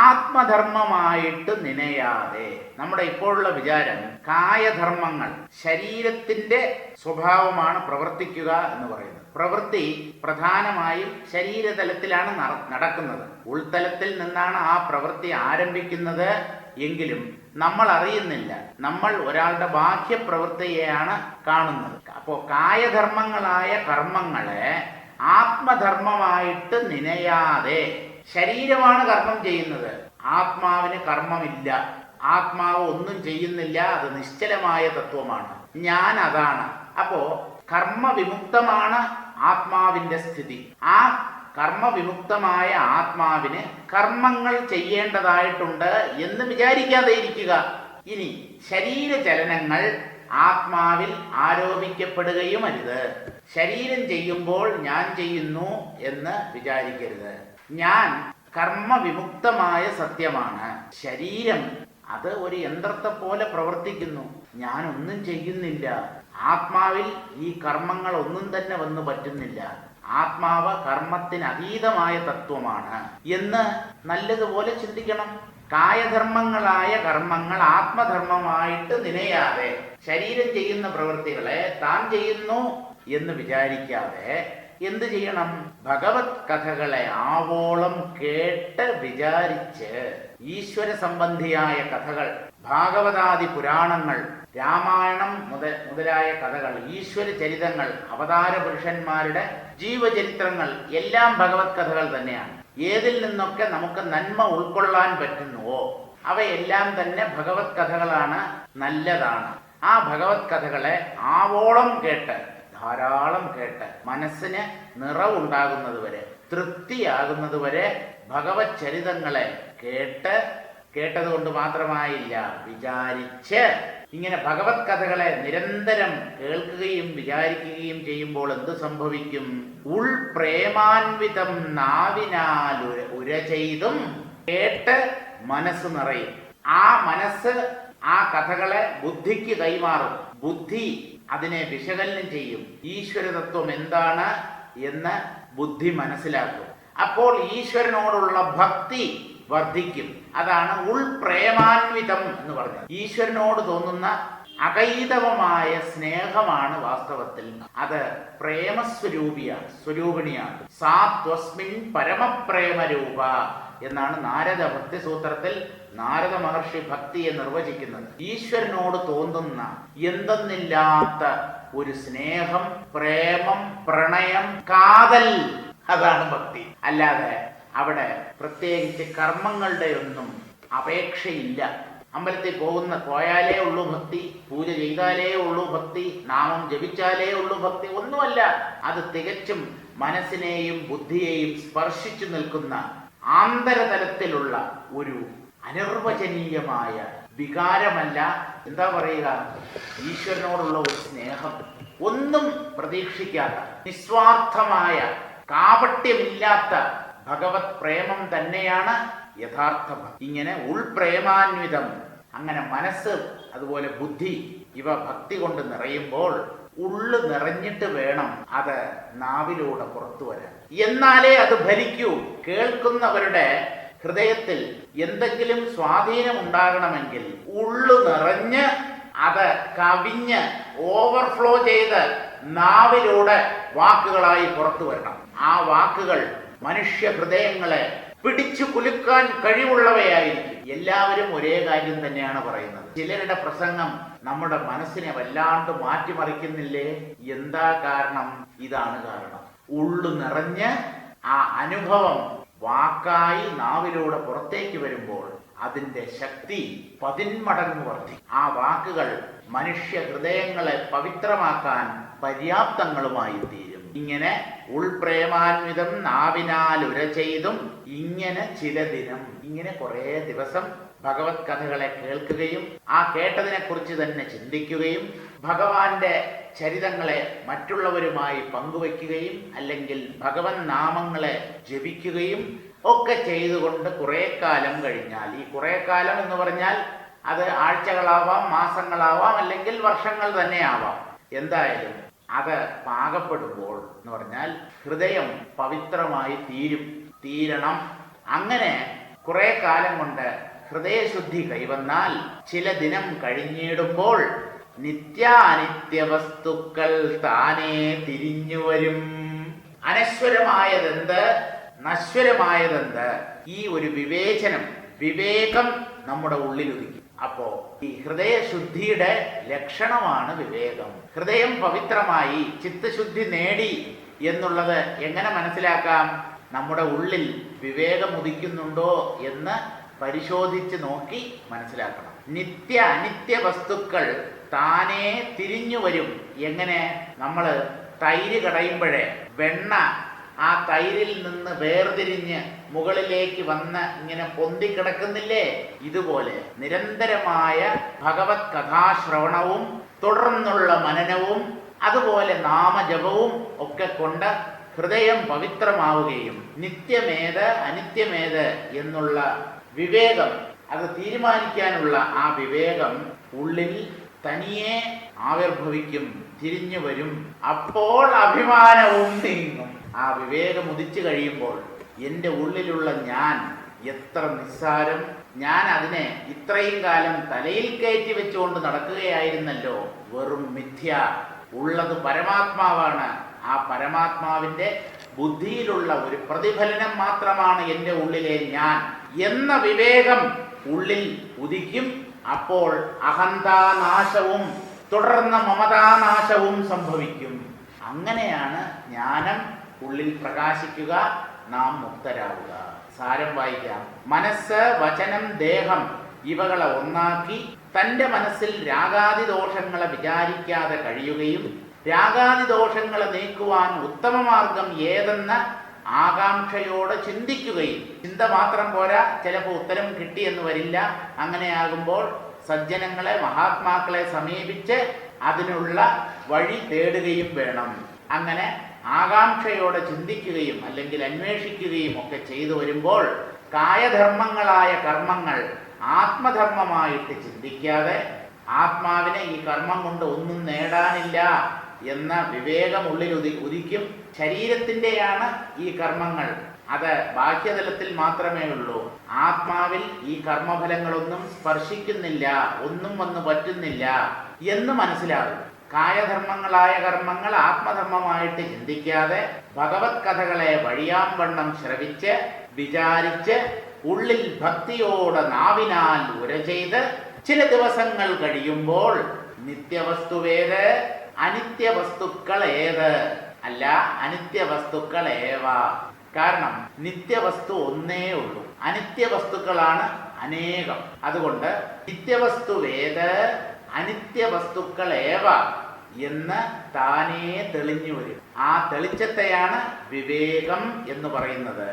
ആത്മധർമ്മമായിട്ട് നിനയാതെ. നമ്മുടെ ഇപ്പോഴുള്ള വിചാരം കായധർമ്മങ്ങൾ, ശരീരത്തിന്റെ സ്വഭാവമാണ് പ്രവർത്തിക്കുക എന്ന് പറയുന്നത്. പ്രവൃത്തി പ്രധാനമായും ശരീരതലത്തിലാണ് നടക്കുന്നത്. ഉൾത്തലത്തിൽ നിന്നാണ് ആ പ്രവൃത്തി ആരംഭിക്കുന്നത് എങ്കിലും നമ്മൾ അറിയുന്നില്ല. നമ്മൾ ഒരാളുടെ ബാഹ്യപ്രവൃത്തിയെയാണ് കാണുന്നത്. അപ്പോൾ കായധർമ്മങ്ങളായ കർമ്മങ്ങളെ ആത്മധർമ്മമായിട്ട് നിനയാതെ. ശരീരമാണ് കർമ്മം ചെയ്യുന്നത്, ആത്മാവിന് കർമ്മമില്ല. ആത്മാവ് ഒന്നും ചെയ്യുന്നില്ല, അത് നിശ്ചലമായ തത്വമാണ്. ഞാൻ അതാണ്. അപ്പോ കർമ്മവിമുക്തമാണ് ആത്മാവിന്റെ സ്ഥിതി. ആ കർമ്മവിമുക്തമായ ആത്മാവിന് കർമ്മങ്ങൾ ചെയ്യേണ്ടതായിട്ടുണ്ട് എന്ന് വിചാരിക്കാതെ ഇരിക്കുക. ഇനി ശരീരചലനങ്ങൾ ആത്മാവിൽ ആരോപിക്കപ്പെടുകയും അരുത്. ശരീരം ചെയ്യുമ്പോൾ ഞാൻ ചെയ്യുന്നു എന്ന് വിചാരിക്കരുത്. ഞാൻ കർമ്മവിമുക്തമായ സത്യമാണ്. ശരീരം അത് ഒരു യന്ത്രത്തെ പോലെ പ്രവർത്തിക്കുന്നു, ഞാനൊന്നും ചെയ്യുന്നില്ല. ആത്മാവിൽ ഈ കർമ്മങ്ങൾ ഒന്നും തന്നെ വന്നു പറ്റുന്നില്ല. ആത്മാവ് കർമ്മത്തിന് അതീതമായ തത്വമാണ് എന്ന് നല്ലതുപോലെ ചിന്തിക്കണം. കായധർമ്മങ്ങളായ കർമ്മങ്ങൾ ആത്മധർമ്മമായിട്ട് നിനയാതെ, ശരീരം ചെയ്യുന്ന പ്രവൃത്തികളെ താൻ ചെയ്യുന്നു എന്ന് വിചാരിക്കാതെ എന്ത് ചെയ്യണം? ഭഗവത് കഥകളെ ആവോളം കേട്ട് വിചാരിച്ച്, ഈശ്വര സംബന്ധിയായ കഥകൾ, ഭാഗവതാദി പുരാണങ്ങൾ, രാമായണം മുതലായ കഥകൾ, ഈശ്വര ചരിതങ്ങൾ, അവതാര പുരുഷന്മാരുടെ ജീവചരിത്രങ്ങൾ എല്ലാം ഭഗവത് കഥകൾ തന്നെയാണ്. ഏതിൽ നിന്നൊക്കെ നമുക്ക് നന്മ ഉൾക്കൊള്ളാൻ പറ്റുന്നുവോ അവയെല്ലാം തന്നെ ഭഗവത് കഥകളാണ്, നല്ലതാണ്. ആ ഭഗവത് കഥകളെ ആവോളം കേട്ട്, ധാരാളം കേട്ട്, മനസ്സിന് നിറവുണ്ടാകുന്നത് വരെ, തൃപ്തിയാകുന്നത് വരെ ഭഗവത് ചരിതങ്ങളെ കേട്ടതുകൊണ്ട് മാത്രമായില്ല, വിചാരിച്ച്. ഇങ്ങനെ ഭഗവത് കഥകളെ നിരന്തരം കേൾക്കുകയും വിചാരിക്കുകയും ചെയ്യുമ്പോൾ എന്ത് സംഭവിക്കും? ഉൾപ്രേമാൻവിതം നാവിനാൽ ഉര ചെയ്തും കേട്ട് മനസ്സ് നിറയും. ആ മനസ്സ് ആ കഥകളെ ബുദ്ധിക്ക് കൈമാറും. ബുദ്ധി അതിനെ വിശകലനം ചെയ്യും. ഈശ്വരതത്വം എന്താണ് എന്ന് ബുദ്ധി മനസ്സിലാക്കും. അപ്പോൾ ഈശ്വരനോടുള്ള ഭക്തി വർദ്ധിക്കും. അതാണ് ഉൾപ്രേമാന്വിതം എന്ന് പറഞ്ഞത്. ഈശ്വരനോട് തോന്നുന്ന അകൈതവമായ സ്നേഹമാണ് വാസ്തവത്തിൽ. അത് സ്വരൂപിണിയാണ്. സാ ത്വസ്മിൻ പരമപ്രേമരൂപ എന്നാണ് നാരദ ഭക്തി സൂത്രത്തിൽ നാരദ മഹർഷി ഭക്തിയെ നിർവചിക്കുന്നത്. ഈശ്വരനോട് തോന്നുന്ന എന്തെന്നില്ലാത്ത ഒരു സ്നേഹം, പ്രേമം, പ്രണയം, കാതൽ, അതാണ് ഭക്തി. അല്ലാതെ അവിടെ പ്രത്യേകിച്ച് കർമ്മങ്ങളുടെ ഒന്നും അപേക്ഷയില്ല. അമ്പലത്തിൽ പോയാലേ ഉള്ളൂ ഭക്തി, പൂജ ചെയ്താലേ ഉള്ളൂ ഭക്തി, നാമം ജപിച്ചാലേ ഉള്ളൂ ഭക്തി, ഒന്നുമല്ല. അത് തികച്ചും മനസ്സിനെയും ബുദ്ധിയെയും സ്പർശിച്ചു നിൽക്കുന്ന ആന്തരതലത്തിലുള്ള ഒരു അനിർവചനീയമായ വികാരമല്ല. എന്താ പറയുക, ഈശ്വരനോടുള്ള ഒരു സ്നേഹം, ഒന്നും പ്രതീക്ഷിക്കാത്ത നിസ്വാർത്ഥമായ കാപട്യമില്ലാത്ത ഭഗവത് പ്രേമം തന്നെയാണ് യഥാർത്ഥ ഭക്തി. ഇങ്ങനെ ഉൾപ്രേമാന്വിതം, അങ്ങനെ മനസ്സ് അതുപോലെ ബുദ്ധി ഇവ ഭക്തി കൊണ്ട് നിറയുമ്പോൾ ഉള്ളു നിറഞ്ഞിട്ട് വേണം അത് നാവിലൂടെ പുറത്തു വരാൻ. എന്നാലേ അത് ഫലിക്കൂ. കേൾക്കുന്നവരുടെ ഹൃദയത്തിൽ എന്തെങ്കിലും സ്വാധീനം ഉണ്ടാകണമെങ്കിൽ ഉള്ളു നിറഞ്ഞ് അത് കവിഞ്ഞ് ഓവർഫ്ലോ ചെയ്ത് നാവിലൂടെ വാക്കുകളായി പുറത്തു വരണം. ആ വാക്കുകൾ മനുഷ്യ ഹൃദയങ്ങളെ പിടിച്ചു കുലുക്കാൻ കഴിവുള്ളവയായിരിക്കും. എല്ലാവരും ഒരേ കാര്യം തന്നെയാണ് പറയുന്നത്. ചിലരുടെ പ്രസംഗം നമ്മുടെ മനസ്സിനെ വല്ലാണ്ട് മാറ്റിമറിക്കുന്നില്ലേ? എന്താ കാരണം? ഇതാണ് കാരണം. ഉള്ളു നിറഞ്ഞ് ആ അനുഭവം വാക്കായി നാവിലൂടെ പുറത്തേക്ക് വരുമ്പോൾ അതിന്റെ ശക്തി 10 മടങ്ങ് വർദ്ധിക്കും. ആ വാക്കുകൾ മനുഷ്യ ഹൃദയങ്ങളെ പവിത്രമാക്കാൻ പര്യാപ്തങ്ങളുമായി തീരും. ഇങ്ങനെ ഉൾപ്രേമാന്വിതം നാവിനാൽ ഉര ചെയ്തും ഇങ്ങനെ ചില ദിനം, ഇങ്ങനെ കുറേ ദിവസം ഭഗവത് കഥകളെ കേൾക്കുകയും ആ കേട്ടതിനെ കുറിച്ച് തന്നെ ചിന്തിക്കുകയും ഭഗവാന്റെ ചരിതങ്ങളെ മറ്റുള്ളവരുമായി പങ്കുവയ്ക്കുകയും അല്ലെങ്കിൽ ഭഗവൻ നാമങ്ങളെ ജപിക്കുകയും ഒക്കെ ചെയ്തുകൊണ്ട് കുറെ കാലം കഴിഞ്ഞാൽ, ഈ കുറെ കാലം എന്ന് പറഞ്ഞാൽ അത് ആഴ്ചകളാവാം, മാസങ്ങളാവാം, അല്ലെങ്കിൽ വർഷങ്ങൾ തന്നെ ആവാം, എന്തായാലും അത് പാകപ്പെടുമ്പോൾ എന്ന് പറഞ്ഞാൽ ഹൃദയം പവിത്രമായി തീരണം. അങ്ങനെ കുറെ കാലം കൊണ്ട് ഹൃദയശുദ്ധി കൈവന്നാൽ ചില ദിനം കഴിഞ്ഞിടുമ്പോൾ നിത്യാനിത്യ വസ്തുക്കൾ താനേ തിരിഞ്ഞുവരും. അനശ്വരമായതെന്ത്, നശ്വരമായതെന്ത്, ഈ ഒരു വിവേകം നമ്മുടെ ഉള്ളിൽ ഉദിക്കും. അപ്പോ ഈ ഹൃദയശുദ്ധിയുടെ ലക്ഷണമാണ് വിവേകം. ഹൃദയം പവിത്രമായി ചിത്തശുദ്ധി നേടി എന്നുള്ളത് എങ്ങനെ മനസ്സിലാക്കാം? നമ്മുടെ ഉള്ളിൽ വിവേകം ഉദിക്കുന്നുണ്ടോ എന്ന് പരിശോധിച്ച് നോക്കി മനസ്സിലാക്കണം. നിത്യ അനിത്യ വസ്തുക്കൾ താനേ തിരിഞ്ഞു വരും. എങ്ങനെ? നമ്മൾ തൈര് കടയുമ്പോഴേ വെണ്ണ ആ തൈരിൽ നിന്ന് വേർതിരിഞ്ഞ് മുകളിലേക്ക് വന്ന് ഇങ്ങനെ പൊന്തിക്കിടക്കുന്നില്ലേ? ഇതുപോലെ നിരന്തരമായ ഭഗവത് കഥാശ്രവണവും തുടർന്നുള്ള മനനവും അതുപോലെ നാമജപവും ഒക്കെ കൊണ്ട് ഹൃദയം പവിത്രമാവുകയും നിത്യമേത് അനിത്യമേത് എന്നുള്ള വിവേകം, അത് തീരുമാനിക്കാനുള്ള ആ വിവേകം ഉള്ളിൽ തനിയെ ആവിർഭവിക്കും, തിരിഞ്ഞു വരും. അപ്പോൾ അഭിമാനവും നീങ്ങും. ആ വിവേകം ഉദിച്ചു കഴിയുമ്പോൾ എൻ്റെ ഉള്ളിലുള്ള ഞാൻ എത്ര നിസ്സാരം, ഞാൻ അതിനെ ഇത്രയും കാലം തലയിൽ കയറ്റി വെച്ചുകൊണ്ട് നടക്കുകയായിരുന്നല്ലോ, വെറും മിഥ്യ. ഉള്ളത് പരമാത്മാവാണ്. ആ പരമാത്മാവിൻ്റെ ബുദ്ധിയിലുള്ള ഒരു പ്രതിഫലനം മാത്രമാണ് എൻ്റെ ഉള്ളിലെ ഞാൻ എന്ന വിവേകം ഉള്ളിൽ ഉദിക്കും. അപ്പോൾ അഹന്താനാശവും തുടർന്ന് മമതാനാശവും സംഭവിക്കും. അങ്ങനെയാണ് ജ്ഞാനം ഉള്ളിൽ പ്രകാശിക്കുക, നാം മുക്തരാവുക. സാരം വായിക്കാം. മനസ്സ്, വചനം, ദേഹം ഇവകളെ ഒന്നാക്കി തൻ്റെ മനസ്സിൽ രാഗാദി ദോഷങ്ങളെ വിചാരിക്കാതെ കഴിയുകയും രാഗാദി ദോഷങ്ങളെ നീക്കുവാൻ ഉത്തമമാർഗം ഏതെന്ന് ആകാംക്ഷയോടെ ചിന്തിക്കുകയും, ചിന്ത മാത്രം പോരാ, ചിലപ്പോൾ ഉത്തരം കിട്ടിയെന്ന് വരില്ല. അങ്ങനെയാകുമ്പോൾ സജ്ജനങ്ങളെ, മഹാത്മാക്കളെ സമീപിച്ച് അതിനുള്ള വഴി തേടുകയും വേണം. അങ്ങനെ ആകാംക്ഷയോടെ ചിന്തിക്കുകയും അല്ലെങ്കിൽ അന്വേഷിക്കുകയും ഒക്കെ ചെയ്തു വരുമ്പോൾ കായധർമ്മങ്ങളായ കർമ്മങ്ങൾ ആത്മധർമ്മമായിട്ട് ചിന്തിക്കാതെ ആത്മാവിനെ ഈ കർമ്മം കൊണ്ട് ഒന്നും നേടാനില്ല എന്ന വിവേകം ഉള്ളിൽ ഉദിക്കും. ശരീരത്തിൻ്റെയാണ് ഈ കർമ്മങ്ങൾ, അത് ബാഹ്യതലത്തിൽ മാത്രമേ ഉള്ളൂ. ആത്മാവിൽ ഈ കർമ്മഫലങ്ങളൊന്നും സ്പർശിക്കുന്നില്ല, ഒന്നും വന്നു പറ്റുന്നില്ല എന്ന് മനസ്സിലാകും. കായധർമ്മങ്ങളായ കർമ്മങ്ങൾ ആത്മധർമ്മമായിട്ട് ചിന്തിക്കാതെ ഭഗവത് കഥകളെ വഴിയാംവണ്ണം ശ്രവിച്ച് വിചാരിച്ച് ഉള്ളിൽ ഭക്തിയോടെ നാവിനാൽ ഉര ചെയ്ത് ചില ദിവസങ്ങൾ കഴിയുമ്പോൾ നിത്യവസ്തുവേത് അനിത്യവസ്തുക്കൾ ഏത് അല്ല, അനിത്യവസ്തുക്കൾ ഏവ. കാരണം നിത്യവസ്തു ഒന്നേ ഉള്ളൂ, അനിത്യവസ്തുക്കളാണ് അനേകം. അതുകൊണ്ട് നിത്യവസ്തുവേത് അനിത്യവസ്തുക്കൾ ഏവ എന്ന് താനേ തെളിഞ്ഞു വരും. ആ തെളിച്ചത്തെയാണ് വിവേകം എന്ന് പറയുന്നത്.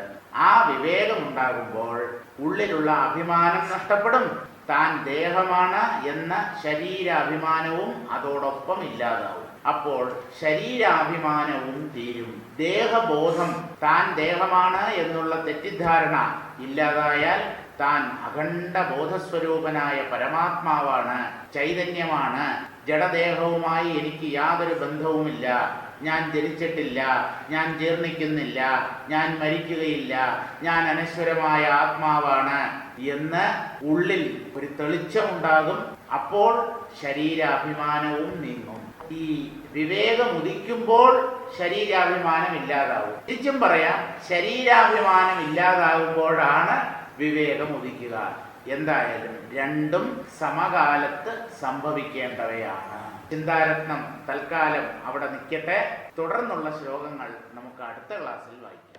ആ വിവേകം ഉണ്ടാകുമ്പോൾ ഉള്ളിലുള്ള അഭിമാനം നഷ്ടപ്പെടും. താൻ ദേഹമാണ് എന്ന ശരീരാഭിമാനവും അതോടൊപ്പം ഇല്ലാതാവും. അപ്പോൾ ശരീരാഭിമാനവും തീരും. ദേഹബോധം, താൻ ദേഹമാണ് എന്നുള്ള തെറ്റിദ്ധാരണ ഇല്ലാതായാൽ താൻ അഖണ്ഡ ബോധസ്വരൂപനായ പരമാത്മാവാണ്, ചൈതന്യമാണ്. ജഡദേഹവുമായി എനിക്ക് യാതൊരു ബന്ധവുമില്ല, ഞാൻ ജനിച്ചിട്ടില്ല, ഞാൻ ജീർണിക്കുന്നില്ല, ഞാൻ മരിക്കുകയില്ല, ഞാൻ അനശ്വരമായ ആത്മാവാണ് എന്ന് ഉള്ളിൽ ഒരു തെളിച്ചമുണ്ടാകും. അപ്പോൾ ശരീരാഭിമാനവും നീങ്ങും. ഈ വിവേകം ഉദിക്കുമ്പോൾ ശരീരാഭിമാനം ഇല്ലാതാവും. തിരിച്ചും പറയാം, ശരീരാഭിമാനം ഇല്ലാതാകുമ്പോഴാണ് വിവേകം ഉദിക്കുക. എന്തായാലും രണ്ടും സമകാലത്ത് സംഭവിക്കേണ്ടവയാണ്. ചിന്താരത്നം തൽക്കാലം അവിടെ നിൽക്കട്ടെ. തുടർന്നുള്ള ശ്ലോകങ്ങൾ നമുക്ക് അടുത്ത ക്ലാസ്സിൽ വായിക്കാം.